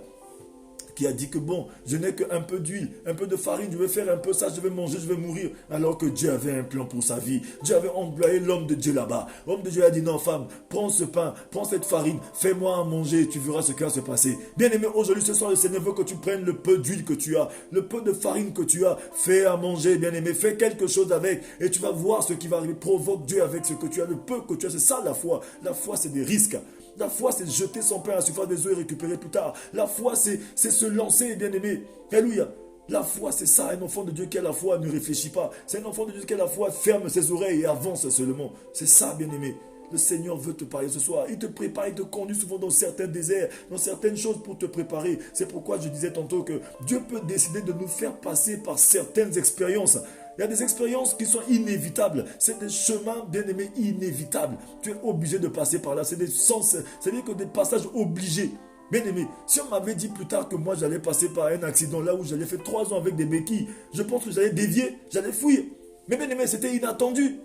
qui a dit que bon, je n'ai qu'un peu d'huile, un peu de farine, je vais faire un peu ça, je vais manger, je vais mourir. Alors que Dieu avait un plan pour sa vie. Dieu avait employé l'homme de Dieu là-bas. L'homme de Dieu a dit non femme, prends ce pain, prends cette farine, fais-moi à manger, tu verras ce qui va se passer. Bien aimé, aujourd'hui ce soir le Seigneur veut que tu prennes le peu d'huile que tu as, le peu de farine que tu as, fais à manger, bien aimé, fais quelque chose avec et tu vas voir ce qui va arriver. Provoque Dieu avec ce que tu as, le peu que tu as, c'est ça la foi. La foi c'est des risques. La foi, c'est jeter son pain à la surface des eaux et récupérer plus tard. La foi, c'est se lancer, bien aimé. Alléluia. La foi, c'est ça. Un enfant de Dieu qui a la foi ne réfléchit pas. C'est un enfant de Dieu qui a la foi, ferme ses oreilles et avance seulement. C'est ça, bien aimé. Le Seigneur veut te parler ce soir. Il te prépare, il te conduit souvent dans certains déserts, dans certaines choses pour te préparer. C'est pourquoi je disais tantôt que Dieu peut décider de nous faire passer par certaines expériences. Il y a des expériences qui sont inévitables. C'est des chemins, bien aimés, inévitables. Tu es obligé de passer par là. C'est-à-dire que des passages obligés. Bien aimé, si on m'avait dit plus tard que moi j'allais passer par un accident là où j'allais faire 3 ans avec des béquilles, je pense que j'allais dévier, j'allais fuir. Mais bien aimé, c'était inattendu.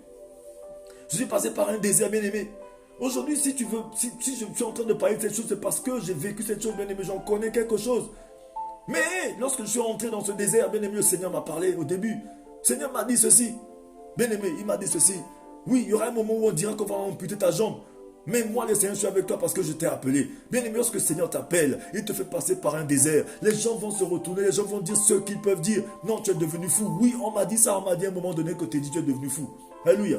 Je suis passé par un désert, bien aimé. Aujourd'hui, si tu veux, si je suis en train de parler de cette chose, c'est parce que j'ai vécu cette chose, bien aimé, j'en connais quelque chose. Mais lorsque je suis entré dans ce désert, bien aimé, le Seigneur m'a parlé au début. Le Seigneur m'a dit ceci. Bien aimé, il m'a dit ceci. Oui, il y aura un moment où on dira qu'on va amputer ta jambe. Mais moi, le Seigneur, je suis avec toi parce que je t'ai appelé. Bien aimé, lorsque le Seigneur t'appelle, il te fait passer par un désert. Les gens vont se retourner, les gens vont dire ce qu'ils peuvent dire. Non, tu es devenu fou. Oui, on m'a dit ça, on m'a dit à un moment donné que tu es dit tu es devenu fou. Alléluia.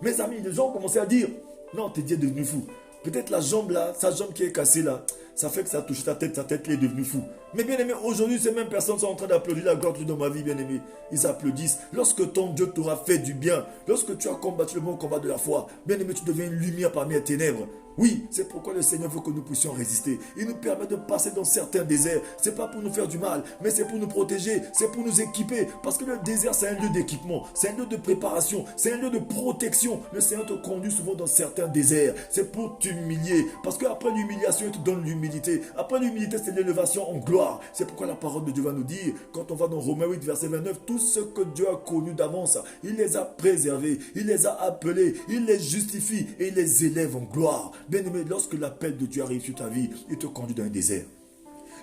Mes amis, les gens ont commencé à dire, non, tu es devenu fou. Peut-être la jambe là, sa jambe qui est cassée là, ça fait que ça a touché ta tête est devenue fou. Mais bien aimé, aujourd'hui, ces mêmes personnes sont en train d'applaudir la gloire de Dieu dans ma vie, bien aimé. Ils applaudissent. Lorsque ton Dieu t'aura fait du bien, lorsque tu as combattu le bon combat de la foi, bien aimé, tu deviens une lumière parmi les ténèbres. Oui, c'est pourquoi le Seigneur veut que nous puissions résister. Il nous permet de passer dans certains déserts. Ce n'est pas pour nous faire du mal, mais c'est pour nous protéger, c'est pour nous équiper. Parce que le désert, c'est un lieu d'équipement, c'est un lieu de préparation, c'est un lieu de protection. Le Seigneur te conduit souvent dans certains déserts. C'est pour t'humilier. Parce qu'après l'humiliation, il te donne l'humilité. Après l'humilité, c'est l'élévation en gloire. C'est pourquoi la parole de Dieu va nous dire, quand on va dans Romains 8, verset 29, tout ce que Dieu a connu d'avance, il les a préservés, il les a appelés, il les justifie et il les élève en gloire. Bien aimé, lorsque l'appel de Dieu arrive sur ta vie, il te conduit dans un désert.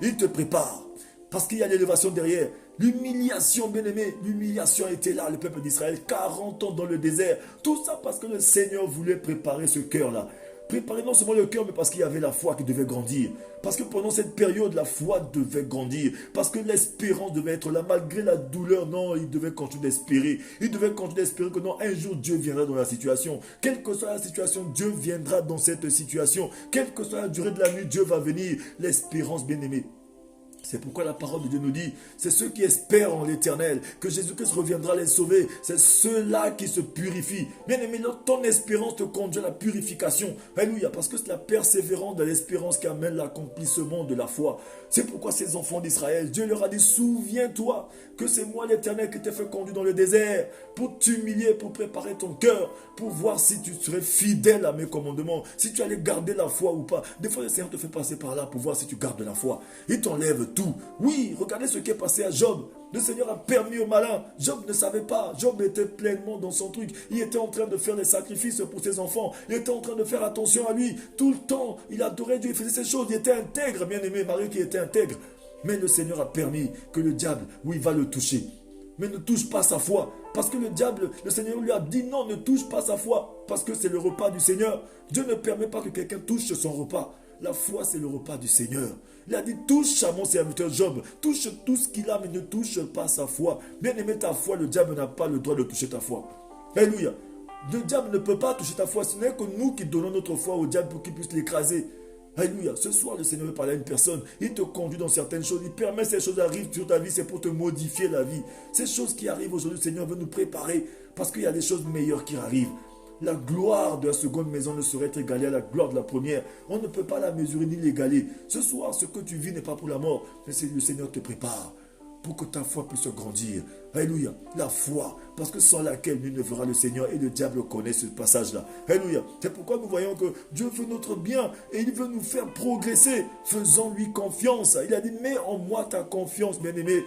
Il te prépare. Parce qu'il y a l'élévation derrière. L'humiliation, bien aimé, l'humiliation était là, le peuple d'Israël, 40 ans dans le désert. Tout ça parce que le Seigneur voulait préparer ce cœur-là. Préparer non seulement le cœur, mais parce qu'il y avait la foi qui devait grandir. Parce que pendant cette période, la foi devait grandir. Parce que l'espérance devait être là. Malgré la douleur, non, il devait continuer d'espérer. Il devait continuer d'espérer que non, un jour Dieu viendra dans la situation. Quelle que soit la situation, Dieu viendra dans cette situation. Quelle que soit la durée de la nuit, Dieu va venir. L'espérance, bien aimée. C'est pourquoi la parole de Dieu nous dit, c'est ceux qui espèrent en l'Éternel, que Jésus-Christ reviendra les sauver. C'est ceux-là qui se purifient. Bien-aimé, ton espérance te conduit à la purification. Alléluia, parce que c'est la persévérance de l'espérance qui amène l'accomplissement de la foi. C'est pourquoi ces enfants d'Israël, Dieu leur a dit, souviens-toi que c'est moi l'Éternel qui t'ai fait conduire dans le désert pour t'humilier, pour préparer ton cœur, pour voir si tu serais fidèle à mes commandements, si tu allais garder la foi ou pas. Des fois, le Seigneur te fait passer par là pour voir si tu gardes la foi. Il t'enlève tout. Oui, regardez ce qui est passé à Job. Le Seigneur a permis au malin. Job ne savait pas. Job était pleinement dans son truc. Il était en train de faire des sacrifices pour ses enfants. Il était en train de faire attention à lui. Tout le temps, il adorait Dieu. Il faisait ces choses. Il était intègre, bien-aimé. Marie qui était intègre. Mais le Seigneur a permis que le diable, oui, va le toucher. Mais ne touche pas sa foi. Parce que le diable, le Seigneur lui a dit non, ne touche pas sa foi. Parce que c'est le repas du Seigneur. Dieu ne permet pas que quelqu'un touche son repas. La foi, c'est le repas du Seigneur. Il a dit, touche à mon serviteur Job. Touche tout ce qu'il a, mais ne touche pas sa foi. Bien aimé ta foi, le diable n'a pas le droit de toucher ta foi. Alléluia. Le diable ne peut pas toucher ta foi. Ce n'est que nous qui donnons notre foi au diable pour qu'il puisse l'écraser. Alléluia. Ce soir, le Seigneur veut parler à une personne. Il te conduit dans certaines choses. Il permet que ces choses arrivent sur ta vie. C'est pour te modifier la vie. Ces choses qui arrivent aujourd'hui, le Seigneur veut nous préparer. Parce qu'il y a des choses meilleures qui arrivent. La gloire de la seconde maison ne saurait être égalée à la gloire de la première. On ne peut pas la mesurer ni l'égaler. Ce soir, ce que tu vis n'est pas pour la mort. Mais c'est le Seigneur te prépare pour que ta foi puisse grandir. Alléluia. La foi. Parce que sans laquelle nul ne verra le Seigneur. Et le diable connaît ce passage-là. Alléluia. C'est pourquoi nous voyons que Dieu veut notre bien. Et il veut nous faire progresser. Faisons-lui confiance. Il a dit, mets en moi ta confiance, bien-aimé.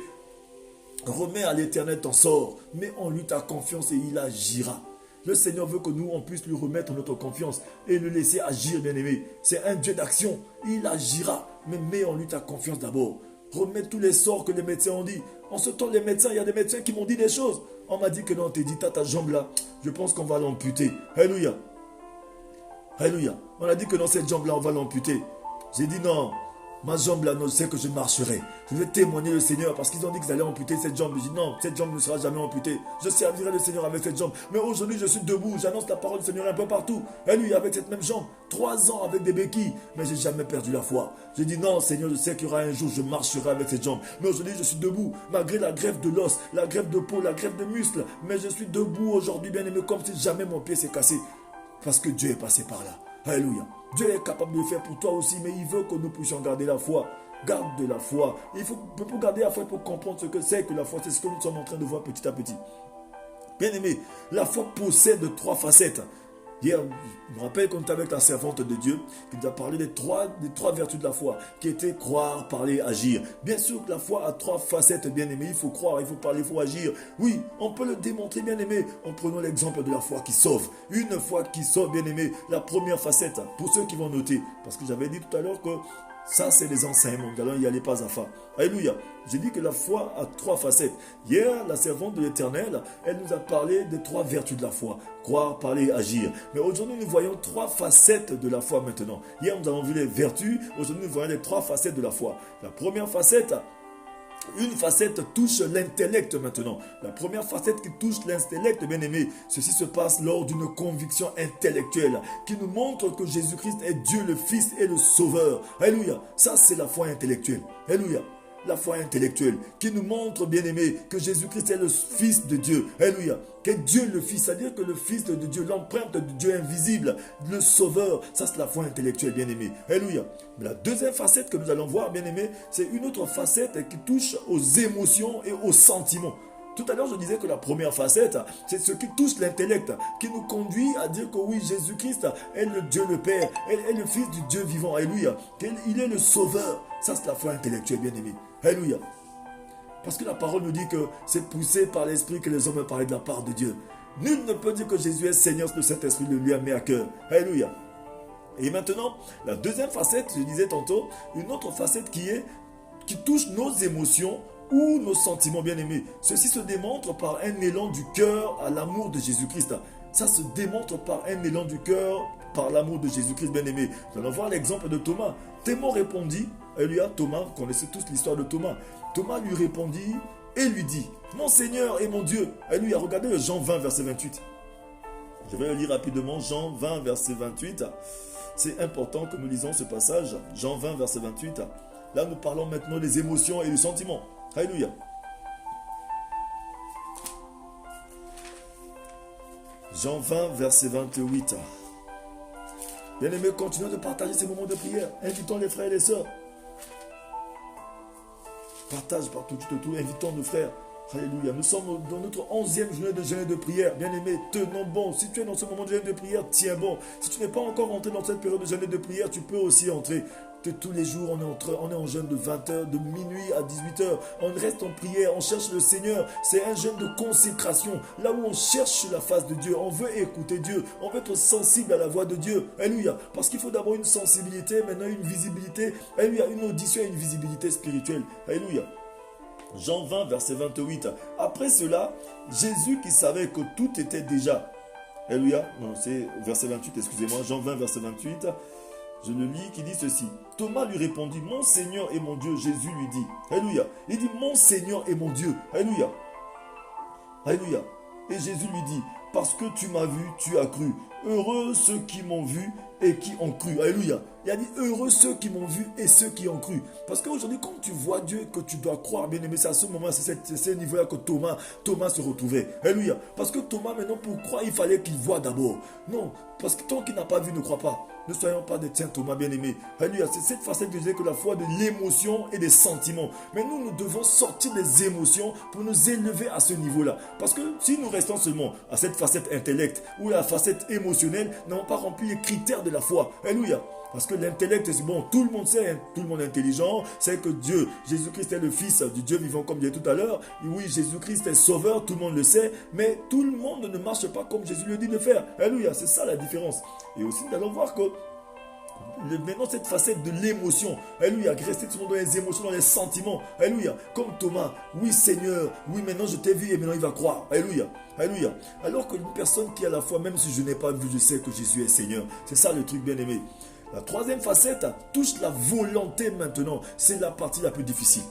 Remets à l'Éternel ton sort. Mets en lui ta confiance et il agira. Le Seigneur veut que nous, on puisse lui remettre notre confiance et le laisser agir, bien-aimé. C'est un Dieu d'action. Il agira. Mais mets en lui ta confiance d'abord. Remets tous les sorts que les médecins ont dit. En ce temps, les médecins, il y a des médecins qui m'ont dit des choses. On m'a dit que non, t'es dit, t'as ta jambe là. Je pense qu'on va l'amputer. Alléluia. Alléluia. On a dit que dans cette jambe là, on va l'amputer. J'ai dit non. Ma jambe là, non, je sais que je marcherai. Je vais témoigner le Seigneur parce qu'ils ont dit qu'ils allaient amputer cette jambe. Je dis non, cette jambe ne sera jamais amputée. Je servirai le Seigneur avec cette jambe. Mais aujourd'hui, je suis debout. J'annonce la parole du Seigneur un peu partout. Et lui, avec cette même jambe, 3 ans avec des béquilles. Mais je n'ai jamais perdu la foi. Je dis non, Seigneur, je sais qu'il y aura un jour, je marcherai avec cette jambe. Mais aujourd'hui, je suis debout. Malgré la greffe de l'os, la greffe de peau, la greffe de muscles. Mais je suis debout aujourd'hui, bien aimé, comme si jamais mon pied s'est cassé. Parce que Dieu est passé par là. Alléluia. Dieu est capable de le faire pour toi aussi, mais il veut que nous puissions garder la foi. Garde de la foi. Il faut, pour garder la foi, il faut comprendre ce que c'est que la foi. C'est ce que nous sommes en train de voir petit à petit. Bien aimé, la foi possède 3 facettes. Hier, je me rappelle qu'on était avec la servante de Dieu qui nous a parlé des trois vertus de la foi, qui étaient croire, parler, agir. Bien sûr que la foi a 3 facettes, bien aimé. Il faut croire, il faut parler, il faut agir. Oui, on peut le démontrer, bien aimé, en prenant l'exemple de la foi qui sauve. Une foi qui sauve, bien aimé. La première facette, pour ceux qui vont noter, parce que j'avais dit tout à l'heure que ça, c'est les enseignements. Nous allons y aller pas à pas. Alléluia. J'ai dit que la foi a 3 facettes. Hier, la servante de l'Éternel, elle nous a parlé des 3 vertus de la foi. Croire, parler, agir. Mais aujourd'hui, nous voyons 3 facettes de la foi maintenant. Hier, nous avons vu les vertus. Aujourd'hui, nous voyons les 3 facettes de la foi. La première facette, une facette touche l'intellect maintenant. La première facette qui touche l'intellect, bien aimé, ceci se passe lors d'une conviction intellectuelle qui nous montre que Jésus-Christ est Dieu le Fils et le Sauveur. Alléluia. Ça, c'est la foi intellectuelle. Alléluia. La foi intellectuelle qui nous montre, bien aimé, que Jésus-Christ est le Fils de Dieu. Alléluia. Qu'est Dieu le Fils, c'est-à-dire que le Fils de Dieu, l'empreinte de Dieu invisible, le Sauveur, ça c'est la foi intellectuelle, bien aimé. Alléluia. Mais la deuxième facette que nous allons voir, bien aimé, c'est une autre facette qui touche aux émotions et aux sentiments. Tout à l'heure, je disais que la première facette, c'est ce qui touche l'intellect, qui nous conduit à dire que oui, Jésus-Christ est le Dieu le Père, est le Fils du Dieu vivant. Alléluia. Il est le Sauveur. Ça, c'est la foi intellectuelle, bien aimé. Alléluia. Parce que la parole nous dit que c'est poussé par l'Esprit que les hommes parlent de la part de Dieu. Nul ne peut dire que Jésus est Seigneur si le Saint-Esprit le lui a mis à cœur. Alléluia. Et maintenant, la deuxième facette, je disais tantôt, une autre facette qui touche nos émotions ou nos sentiments bien-aimés. Ceci se démontre par un élan du cœur à l'amour de Jésus-Christ. Ça se démontre par un élan du cœur, par l'amour de Jésus-Christ bien-aimé. Nous allons voir l'exemple de Thomas. Thomas répondit, alléluia, Thomas, vous connaissez tous l'histoire de Thomas. Thomas lui répondit et lui dit, mon Seigneur et mon Dieu. Alléluia, regardez le Jean 20, verset 28. Je vais le lire rapidement, Jean 20, verset 28. C'est important que nous lisons ce passage. Jean 20, verset 28. Là, nous parlons maintenant des émotions et des sentiments. Alléluia. Jean 20, verset 28. Bien-aimés, continuons de partager ces moments de prière. Invitons les frères et les sœurs. Partage partout, tout, invitons nos frères. Alléluia. Nous sommes dans notre 11e journée de jeûne et de prière. Bien-aimés, tenons bon. Si tu es dans ce moment de jeûne et de prière, tiens bon. Si tu n'es pas encore entré dans cette période de jeûne et de prière, tu peux aussi entrer. Que tous les jours, on est en jeûne de 20h, de minuit à 18h. On reste en prière, on cherche le Seigneur. C'est un jeûne de consécration. Là où on cherche la face de Dieu, on veut écouter Dieu. On veut être sensible à la voix de Dieu. Alléluia. Parce qu'il faut d'abord une sensibilité, maintenant une visibilité. Alléluia. Une audition et une visibilité spirituelle. Alléluia. Jean 20, verset 28. Après cela, Jésus qui savait que tout était déjà. Alléluia. Non, c'est verset 28, excusez-moi. Jean 20, verset 28. Je le lis qui dit ceci. Thomas lui répondit, mon Seigneur et mon Dieu. Jésus lui dit, alléluia. Il dit, mon Seigneur et mon Dieu. Alléluia. Alléluia. Et Jésus lui dit, parce que tu m'as vu, tu as cru. Heureux ceux qui m'ont vu et qui ont cru. Alléluia. Il a dit, heureux ceux qui m'ont vu et ceux qui ont cru. Parce qu'aujourd'hui, quand tu vois Dieu, que tu dois croire, bien aimé, c'est à ce moment, c'est ce niveau-là que Thomas se retrouvait. Alléluia. Parce que Thomas, maintenant, pour croire, il fallait qu'il voie d'abord. Non, parce que tant qu'il n'a pas vu, ne croit pas. Ne soyons pas des tiens Thomas bien-aimé. Alléluia. C'est cette facette de dire que la foi de l'émotion et des sentiments. Mais nous devons sortir des émotions pour nous élever à ce niveau-là. Parce que si nous restons seulement à cette facette intellect ou à la facette émotionnelle, nous n'avons pas rempli les critères de la foi. Alléluia. Parce que l'intellect, c'est bon, tout le monde sait, hein, tout le monde est intelligent, c'est que Dieu, Jésus-Christ est le Fils du Dieu vivant comme je disais tout à l'heure. Oui, Jésus-Christ est sauveur, tout le monde le sait, mais tout le monde ne marche pas comme Jésus le dit de faire. Alléluia, c'est ça la différence. Et aussi, nous allons voir que maintenant cette facette de l'émotion, alléluia, rester tout le monde dans les émotions, dans les sentiments, alléluia, comme Thomas, oui Seigneur, oui maintenant je t'ai vu et maintenant il va croire, alléluia, alléluia. Alors qu'une personne qui a la foi, même si je n'ai pas vu, je sais que Jésus est Seigneur. C'est ça le truc bien aimé. La troisième facette touche la volonté maintenant. C'est la partie la plus difficile.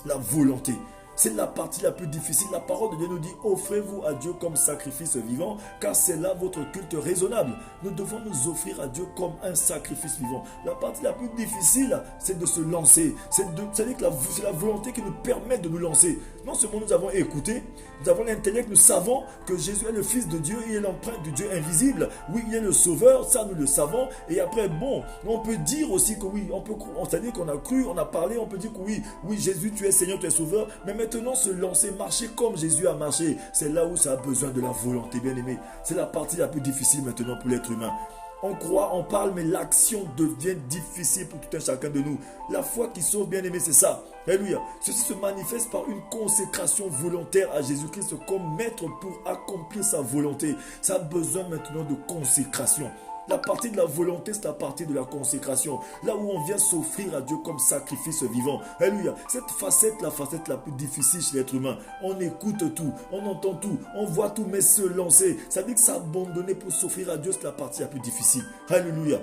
La volonté. C'est la partie la plus difficile. La parole de Dieu nous dit, offrez-vous à Dieu comme sacrifice vivant, car c'est là votre culte raisonnable. Nous devons nous offrir à Dieu comme un sacrifice vivant. La partie la plus difficile, c'est de se lancer. C'est-à-dire que c'est la volonté qui nous permet de nous lancer. Non seulement nous avons écouté, nous avons l'intellect, nous savons que Jésus est le Fils de Dieu, il est l'empreinte du Dieu invisible. Oui, il est le Sauveur, ça nous le savons. Et après, bon, on peut dire aussi que oui, c'est-à-dire qu'on a cru, on a parlé, on peut dire que oui, Jésus, tu es Seigneur, tu es Sauveur. Mais maintenant, se lancer, marcher comme Jésus a marché, c'est là où ça a besoin de la volonté, bien aimé. C'est la partie la plus difficile maintenant pour l'être humain. On croit, on parle, mais l'action devient difficile pour tout un chacun de nous. La foi qui sauve, bien aimé, c'est ça. Alléluia. Ceci se manifeste par une consécration volontaire à Jésus-Christ comme maître pour accomplir sa volonté. Ça a besoin maintenant de consécration. La partie de la volonté, c'est la partie de la consécration. Là où on vient s'offrir à Dieu comme sacrifice vivant. Alléluia. Cette facette, la facette la plus difficile chez l'être humain. On écoute tout, on entend tout, on voit tout, mais se lancer. Ça veut dire que s'abandonner pour s'offrir à Dieu, c'est la partie la plus difficile. Alléluia.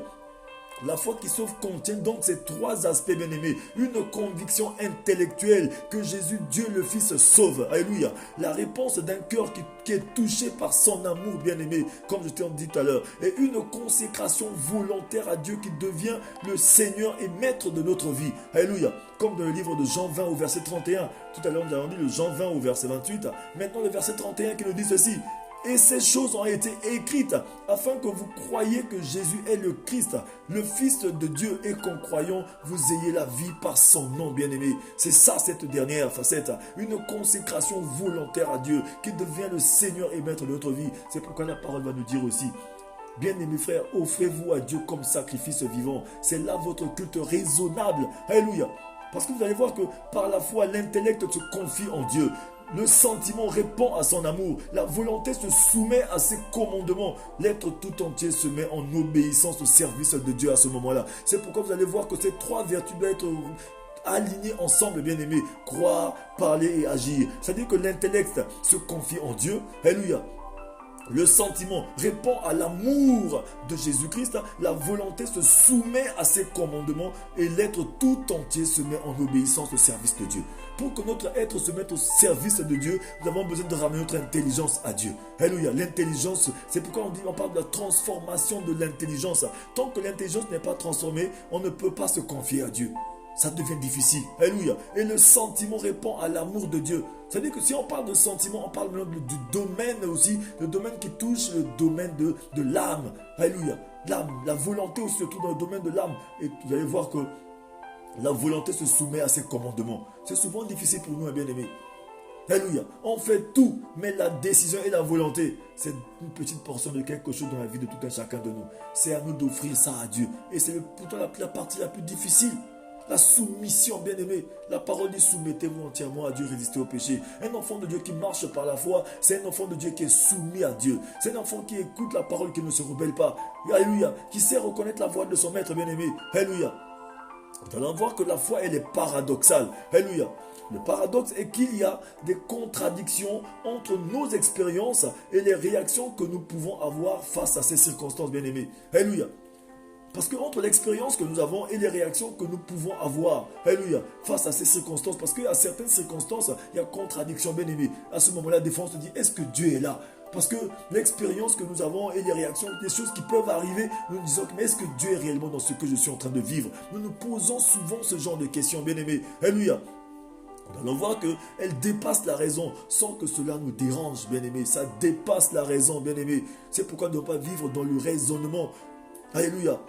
La foi qui sauve contient donc ces trois aspects bien-aimés. Une conviction intellectuelle que Jésus, Dieu le Fils, sauve. Alléluia. La réponse d'un cœur qui est touché par son amour bien-aimé, comme je t'ai dit tout à l'heure. Et une consécration volontaire à Dieu qui devient le Seigneur et Maître de notre vie. Alléluia. Comme dans le livre de Jean 20 au verset 31. Tout à l'heure, nous avons dit le Jean 20 au verset 28. Maintenant, le verset 31 qui nous dit ceci. Et ces choses ont été écrites afin que vous croyiez que Jésus est le Christ, le Fils de Dieu, et qu'en croyant, vous ayez la vie par son nom, bien-aimé. C'est ça, cette dernière facette. Une consécration volontaire à Dieu qui devient le Seigneur et Maître de notre vie. C'est pourquoi la parole va nous dire aussi. Bien-aimés frères, offrez-vous à Dieu comme sacrifice vivant. C'est là votre culte raisonnable. Alléluia. Parce que vous allez voir que par la foi, l'intellect se confie en Dieu. Le sentiment répond à son amour. La volonté se soumet à ses commandements. L'être tout entier se met en obéissance au service de Dieu à ce moment-là. C'est pourquoi vous allez voir que ces trois vertus doivent être alignées ensemble, bien-aimés. Croire, parler et agir. C'est-à-dire que l'intellect se confie en Dieu. Alléluia. Le sentiment répond à l'amour de Jésus-Christ. La volonté se soumet à ses commandements et l'être tout entier se met en obéissance au service de Dieu. Pour que notre être se mette au service de Dieu, nous avons besoin de ramener notre intelligence à Dieu. Alléluia. L'intelligence, c'est pourquoi on parle de la transformation de l'intelligence. Tant que l'intelligence n'est pas transformée, on ne peut pas se confier à Dieu. ça devient difficile. Alléluia. Et le sentiment répond à l'amour de Dieu. C'est-à-dire que si on parle de sentiment, on parle maintenant du domaine aussi, le domaine qui touche le domaine de l'âme. Alléluia. L'âme, la volonté aussi se trouve dans le domaine de l'âme. Et vous allez voir que la volonté se soumet à ses commandements. C'est souvent difficile pour nous, bien-aimés. Alléluia. On fait tout, mais la décision et la volonté, c'est une petite portion de quelque chose dans la vie de tout un chacun de nous. C'est à nous d'offrir ça à Dieu. Et c'est pourtant la partie la plus difficile. La soumission, bien-aimé. La parole dit soumettez-vous entièrement à Dieu, résistez au péché. Un enfant de Dieu qui marche par la foi, c'est un enfant de Dieu qui est soumis à Dieu. C'est un enfant qui écoute la parole, qui ne se rebelle pas. Alléluia. Qui sait reconnaître la voix de son maître, bien-aimé. Alléluia. Nous allons voir que la foi, elle est paradoxale. Alléluia. Le paradoxe est qu'il y a des contradictions entre nos expériences et les réactions que nous pouvons avoir face à ces circonstances, bien-aimés. Alléluia. Parce que entre l'expérience que nous avons et les réactions que nous pouvons avoir, alléluia, face à ces circonstances, parce qu'il y a certaines circonstances, il y a contradiction, bien-aimé. À ce moment-là, des fois, on se dit, est-ce que Dieu est là? Parce que l'expérience que nous avons et les réactions, des choses qui peuvent arriver, nous nous disons, mais est-ce que Dieu est réellement dans ce que je suis en train de vivre? Nous nous posons souvent ce genre de questions, bien-aimé. Alléluia. Nous allons voir qu'elle dépasse la raison sans que cela nous dérange, bien-aimé. Ça dépasse la raison, bien-aimé. C'est pourquoi nous ne devons pas vivre dans le raisonnement. Alléluia.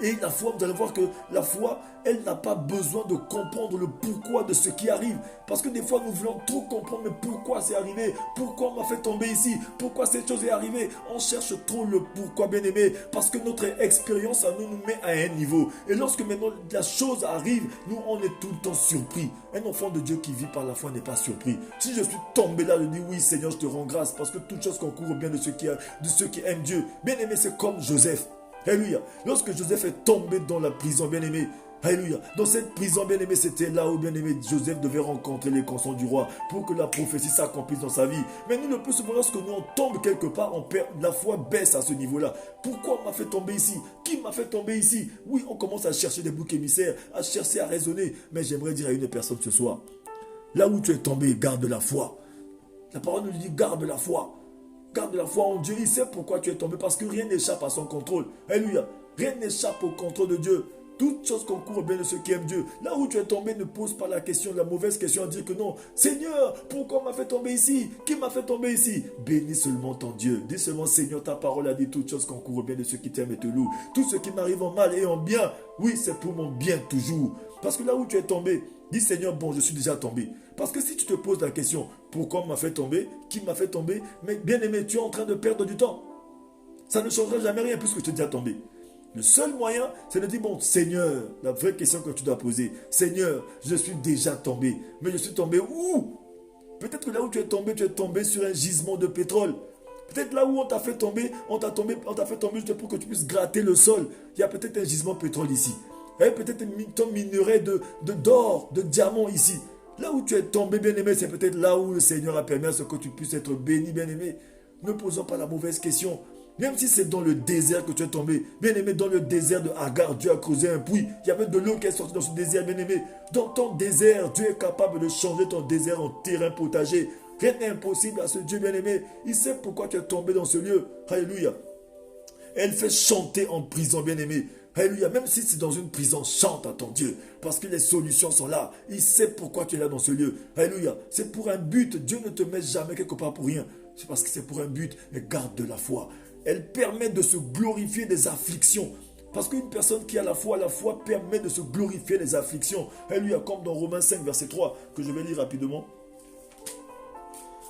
Et la foi, vous allez voir que la foi, elle n'a pas besoin de comprendre le pourquoi de ce qui arrive. Parce que des fois, nous voulons trop comprendre, mais pourquoi c'est arrivé? Pourquoi on m'a fait tomber ici? Pourquoi cette chose est arrivée? On cherche trop le pourquoi, bien-aimé. Parce que notre expérience à nous met à un niveau. Et lorsque maintenant la chose arrive, nous, on est tout le temps surpris. Un enfant de Dieu qui vit par la foi n'est pas surpris. Si je suis tombé là, je dis oui, Seigneur, je te rends grâce. Parce que toute chose concourt au bien de ceux qui aiment Dieu. Bien-aimé, c'est comme Joseph. Alléluia. Lorsque Joseph est tombé dans la prison, bien-aimé, alléluia. Dans cette prison, bien-aimé, c'était là où, bien-aimé, Joseph devait rencontrer les consents du roi pour que la prophétie s'accomplisse dans sa vie. Mais nous, le plus souvent, lorsque nous on tombe quelque part, on perd, la foi baisse à ce niveau-là. Pourquoi on m'a fait tomber ici? Qui m'a fait tomber ici? Oui, on commence à chercher des boucs émissaires, à chercher à raisonner. Mais j'aimerais dire à une personne ce soir, là où tu es tombé, garde la foi. La parole nous dit, garde la foi. Garde la foi en Dieu. Il sait pourquoi tu es tombé. Parce que rien n'échappe à son contrôle. Alléluia. Rien n'échappe au contrôle de Dieu. Toute chose concourt au bien de ceux qui aiment Dieu. Là où tu es tombé, ne pose pas la question, la mauvaise question, à dire que non. Seigneur, pourquoi on m'a fait tomber ici? Qui m'a fait tomber ici? Bénis seulement ton Dieu. Dis seulement, Seigneur, ta parole a dit toute chose concourt au bien de ceux qui t'aiment et te louent. Tout ce qui m'arrive en mal et en bien, oui, c'est pour mon bien toujours. Parce que là où tu es tombé, dis Seigneur, bon, je suis déjà tombé. Parce que si tu te poses la question, pourquoi on m'a fait tomber? Qui m'a fait tomber? Mais bien aimé, tu es en train de perdre du temps. Ça ne changera jamais rien puisque tu es déjà tombé. Le seul moyen, c'est de dire, bon, Seigneur, la vraie question que tu dois poser, Seigneur, je suis déjà tombé. Mais je suis tombé où? Peut-être que là où tu es tombé sur un gisement de pétrole. Peut-être là où on t'a fait tomber, on t'a fait tomber juste pour que tu puisses gratter le sol. Il y a peut-être un gisement de pétrole ici. Il y a peut-être un minerai d'or, de diamant ici. Là où tu es tombé, bien-aimé, c'est peut-être là où le Seigneur a permis à ce que tu puisses être béni, bien-aimé. Ne posons pas la mauvaise question. Même si c'est dans le désert que tu es tombé, bien-aimé, dans le désert de Hagar, Dieu a creusé un puits. Il y avait de l'eau qui est sortie dans ce désert, bien-aimé. Dans ton désert, Dieu est capable de changer ton désert en terrain potager. Rien n'est impossible à ce Dieu, bien-aimé. Il sait pourquoi tu es tombé dans ce lieu. Alléluia. Elle fait chanter en prison, bien-aimé. Alléluia. Même si c'est dans une prison, chante à ton Dieu. Parce que les solutions sont là. Il sait pourquoi tu es là dans ce lieu. Alléluia. C'est pour un but. Dieu ne te met jamais quelque part pour rien. C'est parce que c'est pour un but. Mais garde de la foi. Elle permet de se glorifier des afflictions. Parce qu'une personne qui a la foi permet de se glorifier des afflictions. Alléluia. Comme dans Romains 5, verset 3, que je vais lire rapidement.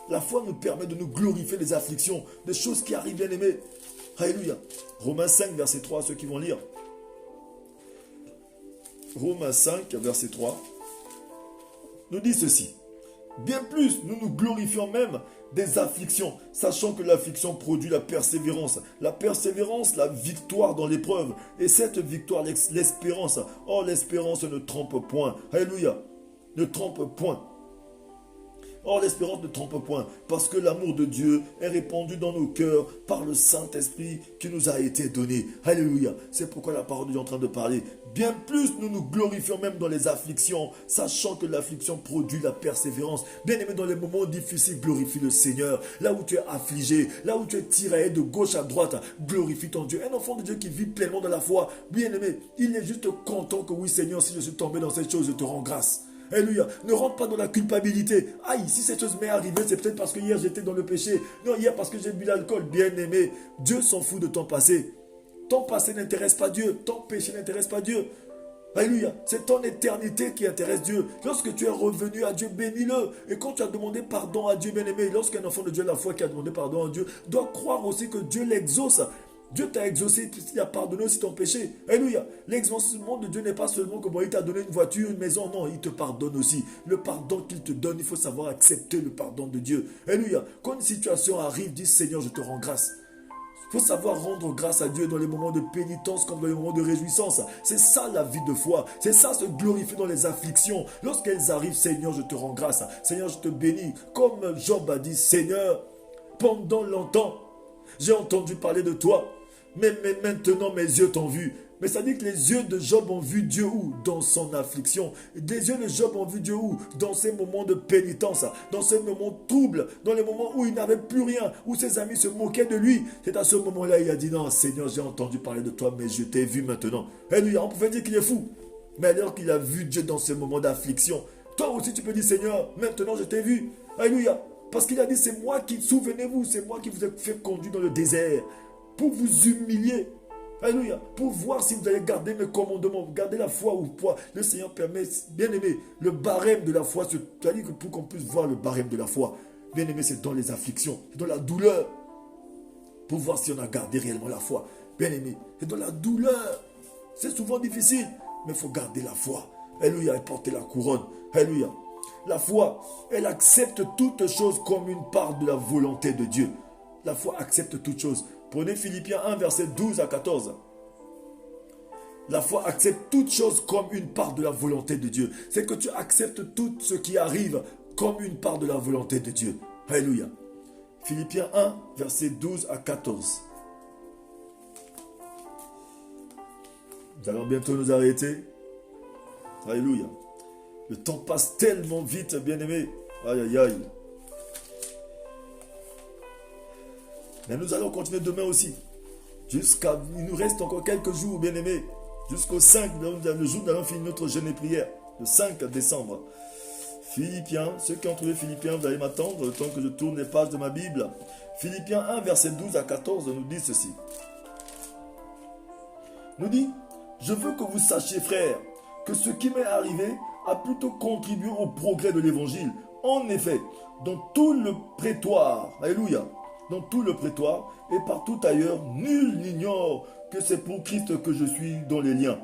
La foi nous permet de nous glorifier des afflictions, des choses qui arrivent, bien aimés. Alléluia. Romains 5, verset 3, ceux qui vont lire. Romains 5, verset 3, nous dit ceci. Bien plus, nous nous glorifions même des afflictions, sachant que l'affliction produit la persévérance, la victoire dans l'épreuve, et cette victoire, l'espérance. Or, l'espérance ne trompe point. Alléluia. Ne trompe point. Or, l'espérance ne trompe point, parce que l'amour de Dieu est répandu dans nos cœurs par le Saint-Esprit qui nous a été donné. Alléluia. C'est pourquoi la parole de Dieu est en train de parler. Bien plus, nous nous glorifions même dans les afflictions, sachant que l'affliction produit la persévérance. Bien aimé, dans les moments difficiles, glorifie le Seigneur. Là où tu es affligé, là où tu es tiraillé de gauche à droite, glorifie ton Dieu. Un enfant de Dieu qui vit pleinement dans la foi, bien aimé, il est juste content que oui Seigneur, si je suis tombé dans cette chose, je te rends grâce. Alléluia. Ne rentre pas dans la culpabilité. Aïe, si cette chose m'est arrivée, c'est peut-être parce que hier j'étais dans le péché. Non, hier parce que j'ai bu l'alcool. Bien aimé, Dieu s'en fout de ton passé. Ton passé n'intéresse pas Dieu. Ton péché n'intéresse pas Dieu. Alléluia. C'est ton éternité qui intéresse Dieu. Lorsque tu es revenu à Dieu, bénis-le. Et quand tu as demandé pardon à Dieu, bien-aimé, lorsqu'un enfant de Dieu, la foi qui a demandé pardon à Dieu, doit croire aussi que Dieu l'exauce. Dieu t'a exaucé, il a pardonné aussi ton péché. Alléluia. L'exaucement de Dieu n'est pas seulement que bon, il t'a donné une voiture, une maison. Non, il te pardonne aussi. Le pardon qu'il te donne, il faut savoir accepter le pardon de Dieu. Alléluia. Quand une situation arrive, dis Seigneur, je te rends grâce. Il faut savoir rendre grâce à Dieu dans les moments de pénitence comme dans les moments de réjouissance. C'est ça la vie de foi. C'est ça se glorifier dans les afflictions. Lorsqu'elles arrivent, Seigneur, je te rends grâce. Seigneur, je te bénis. Comme Job a dit, Seigneur, pendant longtemps, j'ai entendu parler de toi. Mais maintenant, mes yeux t'ont vu. Mais ça dit que les yeux de Job ont vu Dieu où? Dans son affliction. Les yeux de Job ont vu Dieu où? Dans ces moments de pénitence, dans ces moments troubles, dans les moments où il n'avait plus rien, où ses amis se moquaient de lui. C'est à ce moment-là il a dit, non Seigneur, j'ai entendu parler de toi, mais je t'ai vu maintenant. Alléluia, on pouvait dire qu'il est fou. Mais alors qu'il a vu Dieu dans ces moments d'affliction, toi aussi tu peux dire, Seigneur, maintenant je t'ai vu. Alléluia, parce qu'il a dit, c'est moi qui, souvenez-vous, c'est moi qui vous ai fait conduire dans le désert pour vous humilier. Alléluia. Pour voir si vous allez garder mes commandements, garder la foi ou pas. Le Seigneur permet, bien aimé, le barème de la foi, c'est-à-dire que pour qu'on puisse voir le barème de la foi, bien aimé, c'est dans les afflictions, c'est dans la douleur. Pour voir si on a gardé réellement la foi. Bien aimé, c'est dans la douleur. C'est souvent difficile, mais il faut garder la foi. Alléluia, et porter la couronne. Alléluia. La foi, elle accepte toutes choses comme une part de la volonté de Dieu. La foi accepte toutes choses. Prenez Philippiens 1, verset 12 à 14. La foi accepte toutes choses comme une part de la volonté de Dieu. C'est que tu acceptes tout ce qui arrive comme une part de la volonté de Dieu. Alléluia. Philippiens 1, verset 12 à 14. Nous allons bientôt nous arrêter. Alléluia. Le temps passe tellement vite, bien-aimé. Aïe, aïe, aïe. Mais nous allons continuer demain aussi. Il nous reste encore quelques jours, bien-aimés. Jusqu'au 5, le jour où nous allons finir notre jeûne et prière. Le 5 décembre. Philippiens, ceux qui ont trouvé Philippiens, vous allez m'attendre le temps que je tourne les pages de ma Bible. Philippiens 1, verset 12 à 14 nous dit ceci. Nous dit, je veux que vous sachiez, frères, que ce qui m'est arrivé a plutôt contribué au progrès de l'évangile. En effet, dans tout le prétoire, alléluia, dans tout le prétoire et partout ailleurs, nul n'ignore que c'est pour Christ que je suis dans les liens.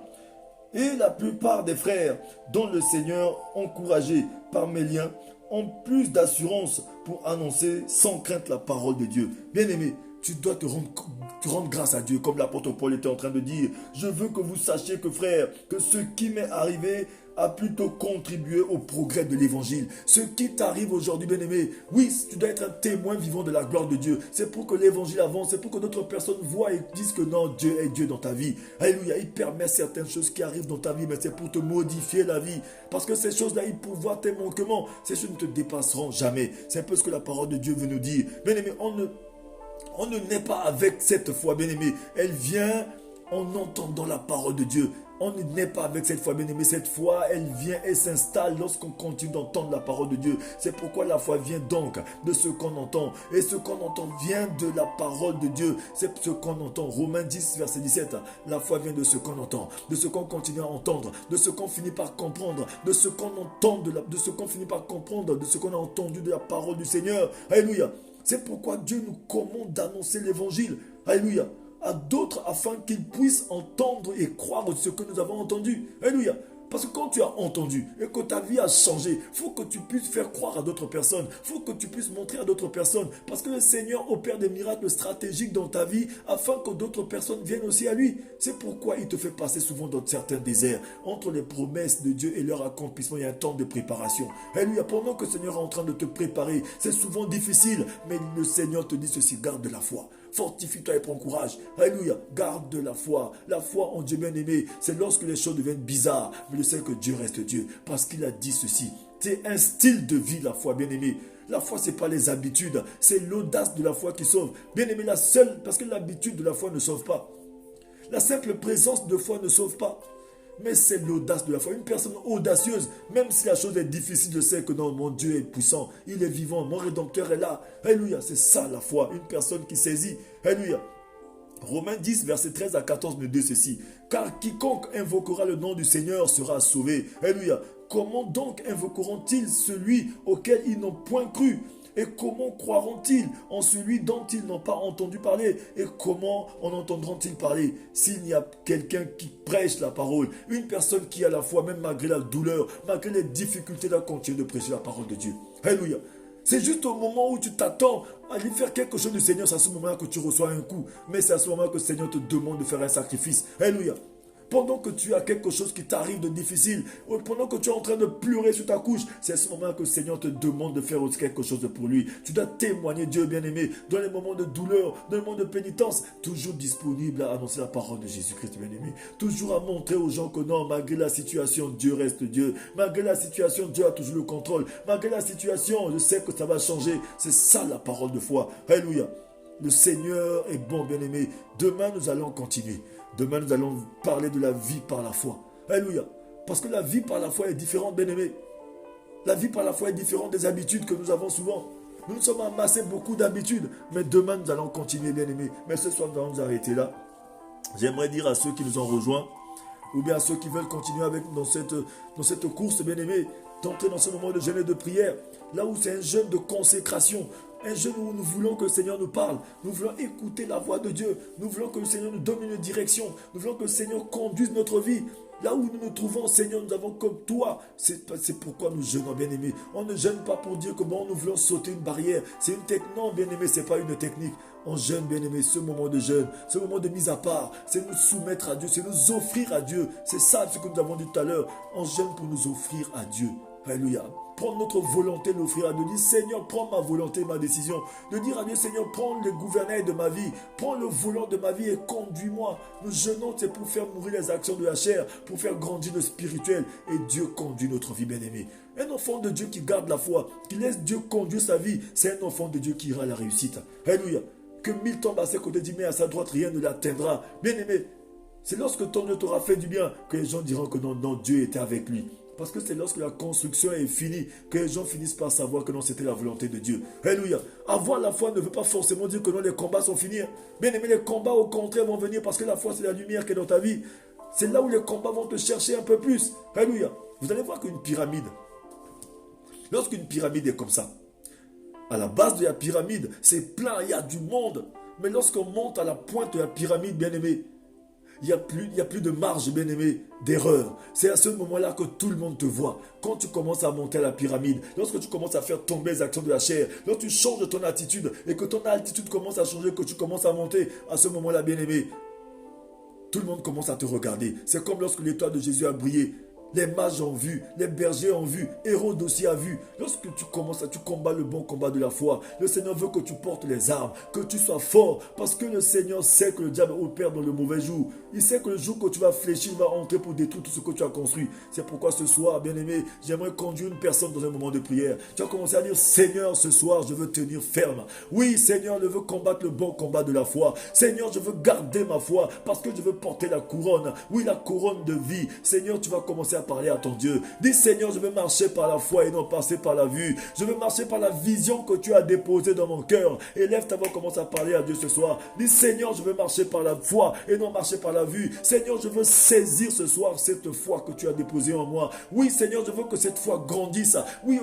Et la plupart des frères, dont le Seigneur, encouragés par mes liens, ont plus d'assurance pour annoncer sans crainte la parole de Dieu. Bien-aimé, tu dois te rendre grâce à Dieu, comme l'apôtre Paul était en train de dire. Je veux que vous sachiez que, frère, que ce qui m'est arrivé a plutôt contribué au progrès de l'évangile. Ce qui t'arrive aujourd'hui, bien-aimé, oui, tu dois être un témoin vivant de la gloire de Dieu. C'est pour que l'évangile avance, c'est pour que d'autres personnes voient et disent que non, Dieu est Dieu dans ta vie. Alléluia, il permet certaines choses qui arrivent dans ta vie, mais c'est pour te modifier la vie. Parce que ces choses-là, ils peuvent voir tes manquements. Ces choses ne te dépasseront jamais. C'est un peu ce que la parole de Dieu veut nous dire. Bien-aimé, on ne naît pas avec cette foi, bien-aimé. Elle vient en entendant la parole de Dieu. On ne naît pas avec cette foi, bien-aimé. Cette foi, elle vient et s'installe lorsqu'on continue d'entendre la parole de Dieu. C'est pourquoi la foi vient donc de ce qu'on entend. Et ce qu'on entend vient de la parole de Dieu. C'est ce qu'on entend. Romains 10, verset 17. La foi vient de ce qu'on entend, de ce qu'on continue à entendre, de ce qu'on finit par comprendre, de ce qu'on entend, de ce qu'on finit par comprendre, de ce qu'on a entendu de la parole du Seigneur. Alléluia. C'est pourquoi Dieu nous commande d'annoncer l'évangile. Alléluia. À d'autres afin qu'ils puissent entendre et croire ce que nous avons entendu. Alléluia. Parce que quand tu as entendu et que ta vie a changé, il faut que tu puisses faire croire à d'autres personnes. Il faut que tu puisses montrer à d'autres personnes. Parce que le Seigneur opère des miracles stratégiques dans ta vie afin que d'autres personnes viennent aussi à lui. C'est pourquoi il te fait passer souvent dans certains déserts. Entre les promesses de Dieu et leur accomplissement, il y a un temps de préparation. Alléluia. Pendant que le Seigneur est en train de te préparer, c'est souvent difficile. Mais le Seigneur te dit ceci, garde de la foi. Fortifie-toi et prends courage. Alléluia. Garde de la foi. La foi en Dieu bien-aimé, c'est lorsque les choses deviennent bizarres. Mais je sais que Dieu reste Dieu. Parce qu'il a dit ceci. C'est un style de vie, la foi, bien-aimé. La foi, ce n'est pas les habitudes. C'est l'audace de la foi qui sauve. Bien-aimé, la seule, parce que l'habitude de la foi ne sauve pas. La simple présence de foi ne sauve pas. Mais c'est l'audace de la foi. Une personne audacieuse, même si la chose est difficile, je sais que non, mon Dieu est puissant, il est vivant, mon Rédempteur est là. Alléluia, c'est ça la foi. Une personne qui saisit. Alléluia. Romains 10, verset 13 à 14 nous dit ceci. Car quiconque invoquera le nom du Seigneur sera sauvé. Alléluia. Comment donc invoqueront-ils celui auquel ils n'ont point cru? Et comment croiront-ils en celui dont ils n'ont pas entendu parler? Et comment en entendront-ils parler s'il n'y a quelqu'un qui prêche la parole? Une personne qui a la foi, même malgré la douleur, malgré les difficultés, doit continuer de prêcher la parole de Dieu. Alléluia. C'est juste au moment où tu t'attends à aller faire quelque chose du Seigneur, c'est à ce moment-là que tu reçois un coup. Mais c'est à ce moment-là que le Seigneur te demande de faire un sacrifice. Alléluia. Pendant que tu as quelque chose qui t'arrive de difficile, ou pendant que tu es en train de pleurer sur ta couche, c'est à ce moment que le Seigneur te demande de faire aussi quelque chose pour lui. Tu dois témoigner, Dieu bien-aimé, dans les moments de douleur, dans les moments de pénitence, toujours disponible à annoncer la parole de Jésus-Christ bien-aimé. Toujours à montrer aux gens que non, malgré la situation, Dieu reste Dieu. Malgré la situation, Dieu a toujours le contrôle. Malgré la situation, je sais que ça va changer. C'est ça la parole de foi. Alléluia. Le Seigneur est bon, bien-aimé. Demain, nous allons continuer. Demain, nous allons parler de la vie par la foi. Alléluia. Parce que la vie par la foi est différente, bien-aimé. La vie par la foi est différente des habitudes que nous avons souvent. Nous nous sommes amassés beaucoup d'habitudes. Mais demain, nous allons continuer, bien-aimé. Mais ce soir, nous allons nous arrêter là. J'aimerais dire à ceux qui nous ont rejoints, ou bien à ceux qui veulent continuer avec nous dans cette course, bien-aimé, d'entrer dans ce moment de jeûne et de prière. Là où c'est un jeûne de consécration. Un jeûne où nous voulons que le Seigneur nous parle. Nous voulons écouter la voix de Dieu. Nous voulons que le Seigneur nous donne une direction. Nous voulons que le Seigneur conduise notre vie. Là où nous nous trouvons, Seigneur, nous avons comme toi. C'est pourquoi nous jeûnons, bien-aimés. On ne jeûne pas pour dire que bon, nous voulons sauter une barrière. C'est une technique. Non, bien-aimé, ce n'est pas une technique. On jeûne, bien-aimé, ce moment de jeûne, ce moment de mise à part, c'est nous soumettre à Dieu, c'est nous offrir à Dieu. C'est ça ce que nous avons dit tout à l'heure. On jeûne pour nous offrir à Dieu. Alléluia. Prendre notre volonté, l'offrir à Dieu. Dire, Seigneur, prends ma volonté, ma décision. De dire à Dieu, Seigneur, prends le gouvernail de ma vie. Prends le volant de ma vie et conduis-moi. Nous jeûnons, c'est pour faire mourir les actions de la chair, pour faire grandir le spirituel. Et Dieu conduit notre vie, bien-aimée. Un enfant de Dieu qui garde la foi, qui laisse Dieu conduire sa vie, c'est un enfant de Dieu qui ira à la réussite. Alléluia. Que 1000 tombent à ses côtés, dit, mais à sa droite, rien ne l'atteindra. Bien-aimé, c'est lorsque ton Dieu t'aura fait du bien que les gens diront que non, Dieu était avec lui. Parce que c'est lorsque la construction est finie que les gens finissent par savoir que non, c'était la volonté de Dieu. Alléluia. Avoir la foi ne veut pas forcément dire que non, les combats sont finis. Bien aimé, les combats au contraire vont venir parce que la foi, c'est la lumière qui est dans ta vie. C'est là où les combats vont te chercher un peu plus. Alléluia. Vous allez voir qu'une pyramide, lorsqu'une pyramide est comme ça, à la base de la pyramide, c'est plein, il y a du monde. Mais lorsqu'on monte à la pointe de la pyramide, bien aimé, il n'y a plus de marge, bien aimé, d'erreur. C'est à ce moment-là que tout le monde te voit. Quand tu commences à monter à la pyramide, lorsque tu commences à faire tomber les actions de la chair, lorsque tu changes ton attitude et que ton altitude commence à changer, que tu commences à monter, à ce moment-là, bien aimé, tout le monde commence à te regarder. C'est comme lorsque l'étoile de Jésus a brillé. Les mages ont vu, les bergers ont vu, Hérode aussi a vu. Lorsque tu combats le bon combat de la foi, le Seigneur veut que tu portes les armes, que tu sois fort, parce que le Seigneur sait que le diable opère dans le mauvais jour. Il sait que le jour que tu vas fléchir, il va entrer pour détruire tout ce que tu as construit. C'est pourquoi ce soir, bien-aimé, j'aimerais conduire une personne dans un moment de prière. Tu vas commencer à dire, Seigneur, ce soir, je veux tenir ferme. Oui, Seigneur, je veux combattre le bon combat de la foi. Seigneur, je veux garder ma foi, parce que je veux porter la couronne. Oui, la couronne de vie. Seigneur, tu vas commencer à parler à ton Dieu. Dis, Seigneur, je veux marcher par la foi et non passer par la vue. Je veux marcher par la vision que tu as déposée dans mon cœur. Élève ta voix, commence à parler à Dieu ce soir. Dis, Seigneur, je veux marcher par la foi et non marcher par la vue. Seigneur, je veux saisir ce soir cette foi que tu as déposée en moi. Oui, Seigneur, je veux que cette foi grandisse. Oui,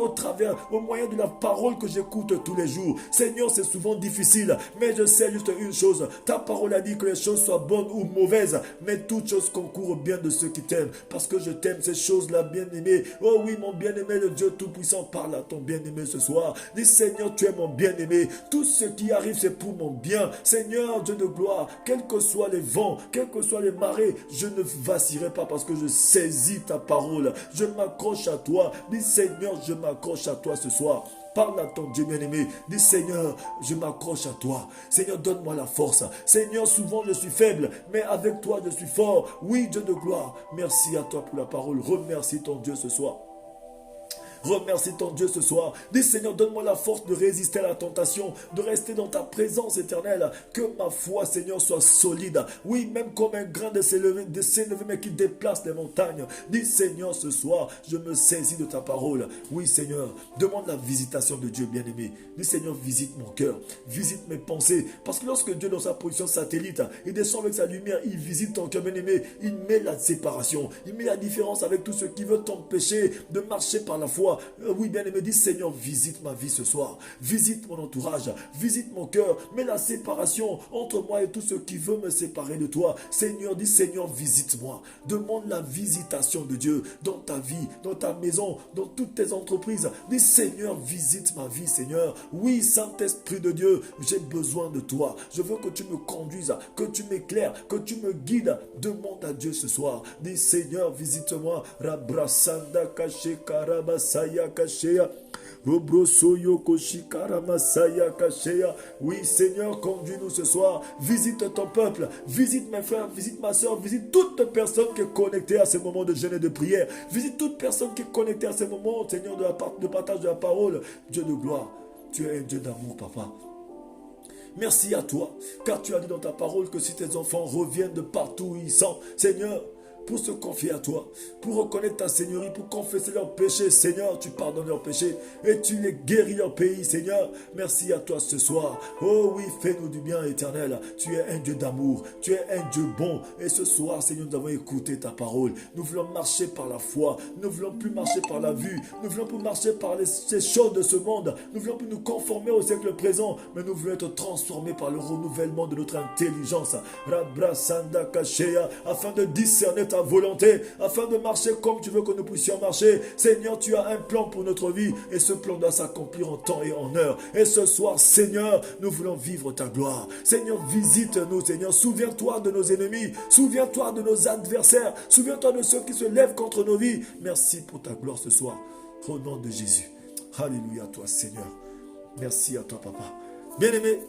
au moyen de la parole que j'écoute tous les jours. Seigneur, c'est souvent difficile, mais je sais juste une chose. Ta parole a dit que les choses soient bonnes ou mauvaises, mais toutes choses concourent au bien de ceux qui t'aiment. Parce que je t'aime, ces choses-là, bien-aimé. Oh oui, mon bien-aimé, le Dieu Tout-Puissant, parle à ton bien-aimé ce soir. Dis, Seigneur, tu es mon bien-aimé. Tout ce qui arrive, c'est pour mon bien. Seigneur, Dieu de gloire, quels que soient les vents, quels que soient les marées, je ne vacillerai pas parce que je saisis ta parole. Je m'accroche à toi. Dis, Seigneur, je m'accroche à toi ce soir. Parle à ton Dieu bien-aimé. Dis, Seigneur, je m'accroche à toi. Seigneur, donne-moi la force. Seigneur, souvent je suis faible, mais avec toi je suis fort. Oui, Dieu de gloire, merci à toi pour la parole. Remercie ton Dieu ce soir. Remercie ton Dieu ce soir. Dis, Seigneur, donne-moi la force de résister à la tentation, de rester dans ta présence éternelle. Que ma foi, Seigneur, soit solide. Oui, même comme un grain de s'élever, mais qui déplace les montagnes. Dis, Seigneur, ce soir, je me saisis de ta parole. Oui, Seigneur, demande la visitation de Dieu bien-aimé. Dis, Seigneur, visite mon cœur, visite mes pensées. Parce que lorsque Dieu, dans sa position satellite, il descend avec sa lumière, il visite ton cœur bien-aimé. Il met la séparation, il met la différence avec tout ce qui veut t'empêcher de marcher par la foi. Oui, bien-aimé, dis, Seigneur, visite ma vie ce soir. Visite mon entourage, visite mon cœur. Mets la séparation entre moi et tout ce qui veut me séparer de toi. Seigneur, dis, Seigneur, visite-moi. Demande la visitation de Dieu dans ta vie, dans ta maison, dans toutes tes entreprises. Dis, Seigneur, visite ma vie, Seigneur. Oui, Saint-Esprit de Dieu, j'ai besoin de toi. Je veux que tu me conduises, que tu m'éclaires, que tu me guides. Demande à Dieu ce soir. Dis, Seigneur, visite-moi. Rabrasanda kache karabasa. Oui, Seigneur, conduis-nous ce soir. Visite ton peuple, visite mes frères, visite ma soeur, visite toute personne qui est connectée à ce moment de jeûne et de prière. Visite toute personne qui est connectée à ce moment, Seigneur, de partage de la parole. Dieu de gloire, tu es un Dieu d'amour, papa. Merci à toi, car tu as dit dans ta parole que si tes enfants reviennent de partout où ils sont, Seigneur, pour se confier à toi, pour reconnaître ta seigneurie, pour confesser leurs péchés. Seigneur, tu pardonnes leurs péchés et tu les guéris leur pays, Seigneur. Merci à toi ce soir. Oh oui, fais-nous du bien éternel. Tu es un Dieu d'amour, tu es un Dieu bon. Et ce soir, Seigneur, nous avons écouté ta parole. Nous voulons marcher par la foi. Nous ne voulons plus marcher par la vue. Nous voulons plus marcher par ces choses de ce monde. Nous ne voulons plus nous conformer au siècle présent, mais nous voulons être transformés par le renouvellement de notre intelligence. Rabrasanda Kashea, afin de discerner ta volonté, afin de marcher comme tu veux que nous puissions marcher. Seigneur, tu as un plan pour notre vie et ce plan doit s'accomplir en temps et en heure. Et ce soir, Seigneur, nous voulons vivre ta gloire. Seigneur, visite-nous, Seigneur. Souviens-toi de nos ennemis. Souviens-toi de nos adversaires. Souviens-toi de ceux qui se lèvent contre nos vies. Merci pour ta gloire ce soir. Au nom de Jésus. Alléluia à toi, Seigneur. Merci à toi, Papa. Bien-aimé,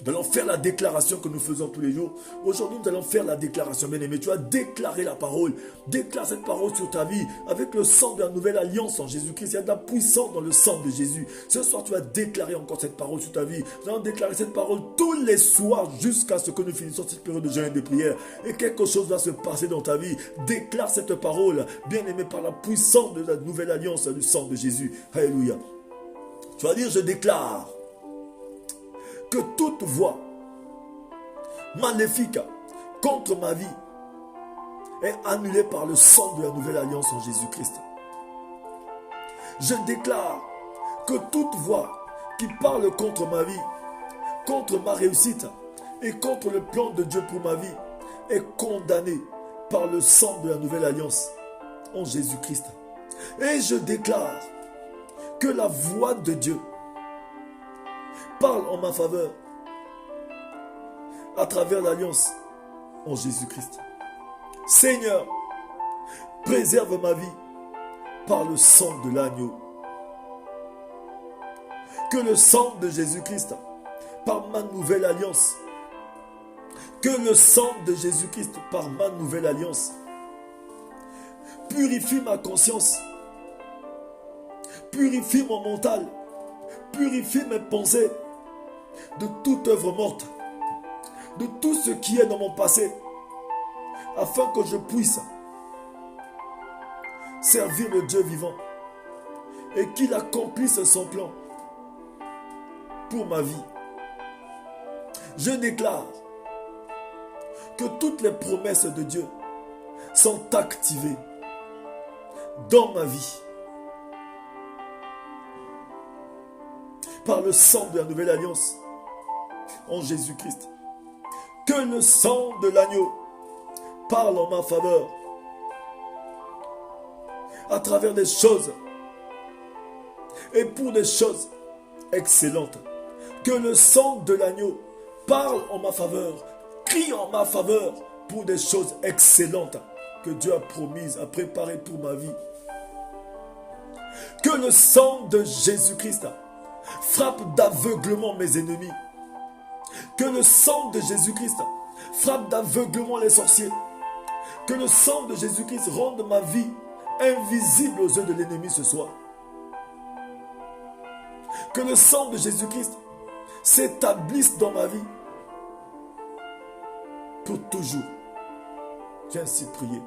nous allons faire la déclaration que nous faisons tous les jours. Aujourd'hui, nous allons faire la déclaration, bien-aimé. Tu vas déclarer la parole. Déclare cette parole sur ta vie avec le sang de la nouvelle alliance en Jésus-Christ. Il y a de la puissance dans le sang de Jésus. Ce soir, tu vas déclarer encore cette parole sur ta vie. Nous allons déclarer cette parole tous les soirs jusqu'à ce que nous finissions cette période de jeûne et de prière. Et quelque chose va se passer dans ta vie. Déclare cette parole, bien-aimé, par la puissance de la nouvelle alliance du sang de Jésus. Alléluia. Tu vas dire, je déclare que toute voix maléfique contre ma vie est annulée par le sang de la nouvelle alliance en Jésus-Christ. Je déclare que toute voix qui parle contre ma vie, contre ma réussite et contre le plan de Dieu pour ma vie est condamnée par le sang de la nouvelle alliance en Jésus-Christ. Et je déclare que la voix de Dieu parle en ma faveur à travers l'alliance en Jésus-Christ. Seigneur, préserve ma vie par le sang de l'agneau. Que le sang de Jésus-Christ, par ma nouvelle alliance, que le sang de Jésus-Christ, par ma nouvelle alliance, purifie ma conscience, purifie mon mental, purifie mes pensées de toute œuvre morte, de tout ce qui est dans mon passé, afin que je puisse servir le Dieu vivant et qu'il accomplisse son plan pour ma vie. Je déclare que toutes les promesses de Dieu sont activées dans ma vie par le sang de la nouvelle alliance en Jésus-Christ. Que le sang de l'agneau parle en ma faveur à travers des choses et pour des choses excellentes. Que le sang de l'agneau parle en ma faveur, crie en ma faveur pour des choses excellentes que Dieu a promises, a préparées pour ma vie. Que le sang de Jésus-Christ frappe d'aveuglement mes ennemis. Que le sang de Jésus-Christ frappe d'aveuglement les sorciers. Que le sang de Jésus-Christ rende ma vie invisible aux yeux de l'ennemi ce soir. Que le sang de Jésus-Christ s'établisse dans ma vie pour toujours. J'ai ainsi prié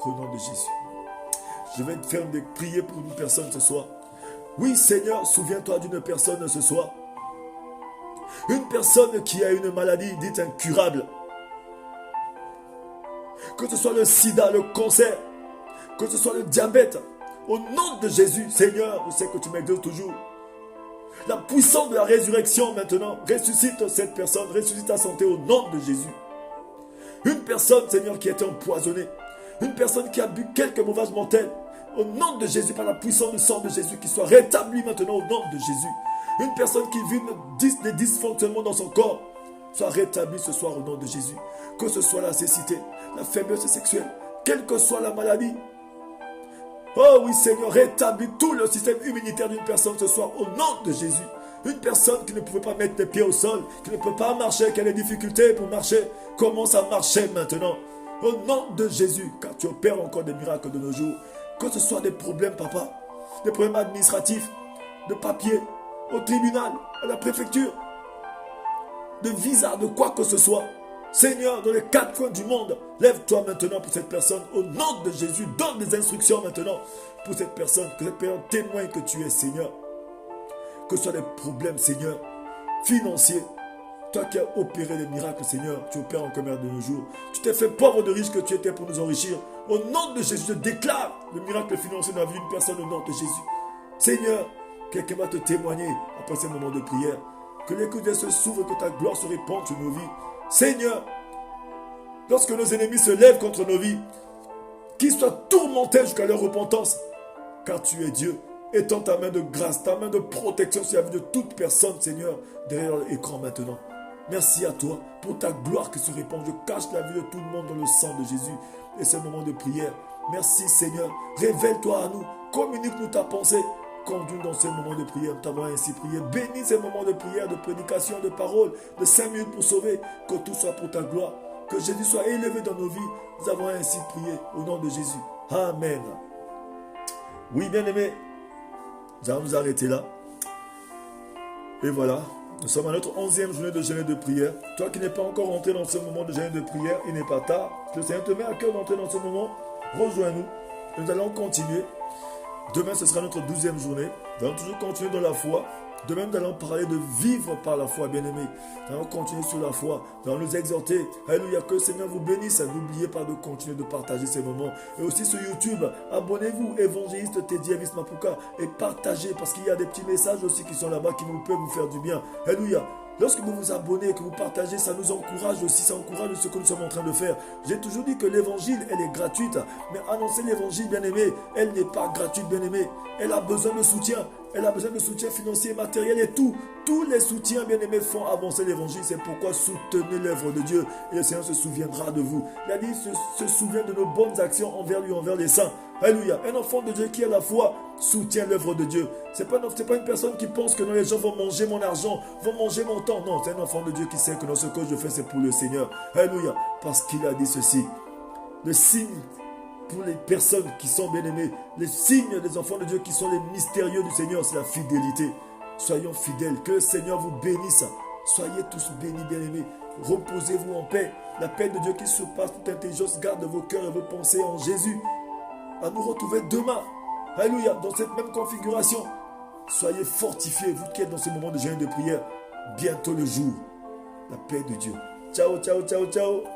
au nom de Jésus. Je vais te faire prier pour une personne ce soir. Oui, Seigneur, souviens-toi d'une personne ce soir. Une personne qui a une maladie dite incurable. Que ce soit le sida, le cancer, que ce soit le diabète. Au nom de Jésus, Seigneur, je sais que tu m'exauces toujours. La puissance de la résurrection maintenant, ressuscite cette personne, ressuscite ta santé au nom de Jésus. Une personne, Seigneur, qui a été empoisonnée. Une personne qui a bu quelques breuvages mortels. Au nom de Jésus, par la puissance du sang de Jésus, qui soit rétablie maintenant au nom de Jésus. Une personne qui vit des dysfonctionnements dans son corps, soit rétablie ce soir au nom de Jésus. Que ce soit la cécité, la faiblesse sexuelle, quelle que soit la maladie. Oh oui Seigneur, rétablis tout le système immunitaire d'une personne ce soir au nom de Jésus. Une personne qui ne pouvait pas mettre les pieds au sol, qui ne peut pas marcher, qui a des difficultés pour marcher, commence à marcher maintenant. Au nom de Jésus, car tu opères encore des miracles de nos jours. Que ce soit des problèmes, papa, des problèmes administratifs, de papier, au tribunal, à la préfecture, de visa, de quoi que ce soit. Seigneur, dans les quatre coins du monde, lève-toi maintenant pour cette personne. Au nom de Jésus, donne des instructions maintenant pour cette personne. Que cette personne témoigne que tu es Seigneur. Que ce soit des problèmes, Seigneur, financiers. Toi qui as opéré des miracles, Seigneur, tu opères en commerce de nos jours. Tu t'es fait pauvre de riches que tu étais pour nous enrichir. Au nom de Jésus, je déclare le miracle financier dans la vie d'une personne au nom de Jésus. Seigneur, quelqu'un va te témoigner après ce moment de prière. Que les coups de Dieu se s'ouvrent et que ta gloire se répande sur nos vies. Seigneur, lorsque nos ennemis se lèvent contre nos vies, qu'ils soient tourmentés jusqu'à leur repentance, car tu es Dieu. Étends ta main de grâce, ta main de protection sur la vie de toute personne, Seigneur, derrière l'écran maintenant. Merci à toi pour ta gloire qui se répand. Je cache la vie de tout le monde dans le sang de Jésus et ce moment de prière. Merci Seigneur, révèle-toi à nous, communique-nous ta pensée. Conduis dans ce moment de prière, nous t'avons ainsi prié. Bénis ces moments de prière, de prédication, de parole, de 5 minutes pour sauver, que tout soit pour ta gloire. Que Jésus soit élevé dans nos vies. Nous avons ainsi prié au nom de Jésus. Amen. Oui, bien-aimés, nous allons nous arrêter là. Et voilà, nous sommes à notre 11e journée de jeûne et de prière. Toi qui n'es pas encore entré dans ce moment de jeûne et de prière, il n'est pas tard. Que le Seigneur te met à cœur d'entrer dans ce moment. Rejoins-nous. Nous allons continuer. Demain, ce sera notre 12e journée. Nous allons toujours continuer dans la foi. Demain, nous allons parler de vivre par la foi, bien-aimés. Nous allons continuer sur la foi. Nous allons nous exhorter. Alléluia, que le Seigneur vous bénisse. N'oubliez pas de continuer de partager ces moments. Et aussi sur YouTube, abonnez-vous, évangéliste Teddy Elvis Mapuka, et partagez, parce qu'il y a des petits messages aussi qui sont là-bas qui peuvent vous faire du bien. Alléluia. Lorsque vous vous abonnez, que vous partagez, ça nous encourage aussi, ça encourage ce que nous sommes en train de faire. J'ai toujours dit que l'évangile, elle est gratuite. Mais annoncer l'évangile, bien-aimé, elle n'est pas gratuite, bien-aimé. Elle a besoin de soutien. Elle a besoin de soutien financier, matériel et tout. Tous les soutiens, bien-aimés, font avancer l'évangile. C'est pourquoi soutenez l'œuvre de Dieu. Et le Seigneur se souviendra de vous. Il a dit, se souvient de nos bonnes actions envers lui, envers les saints. Alléluia. Un enfant de Dieu qui a la foi soutient l'œuvre de Dieu. C'est pas une personne qui pense que non, les gens vont manger mon argent, vont manger mon temps. Non, c'est un enfant de Dieu qui sait que non, ce que je fais, c'est pour le Seigneur. Alléluia. Parce qu'il a dit ceci. Le signe pour les personnes qui sont bien-aimées, les signes des enfants de Dieu qui sont les mystérieux du Seigneur, c'est la fidélité. Soyons fidèles. Que le Seigneur vous bénisse. Soyez tous bénis, bien-aimés. Reposez-vous en paix. La paix de Dieu qui surpasse toute intelligence garde vos cœurs et vos pensées en Jésus. À nous retrouver demain. Alléluia. Dans cette même configuration. Soyez fortifiés, vous qui êtes dans ce moment de jeûne et de prière. Bientôt le jour. La paix de Dieu. Ciao, ciao, ciao, ciao.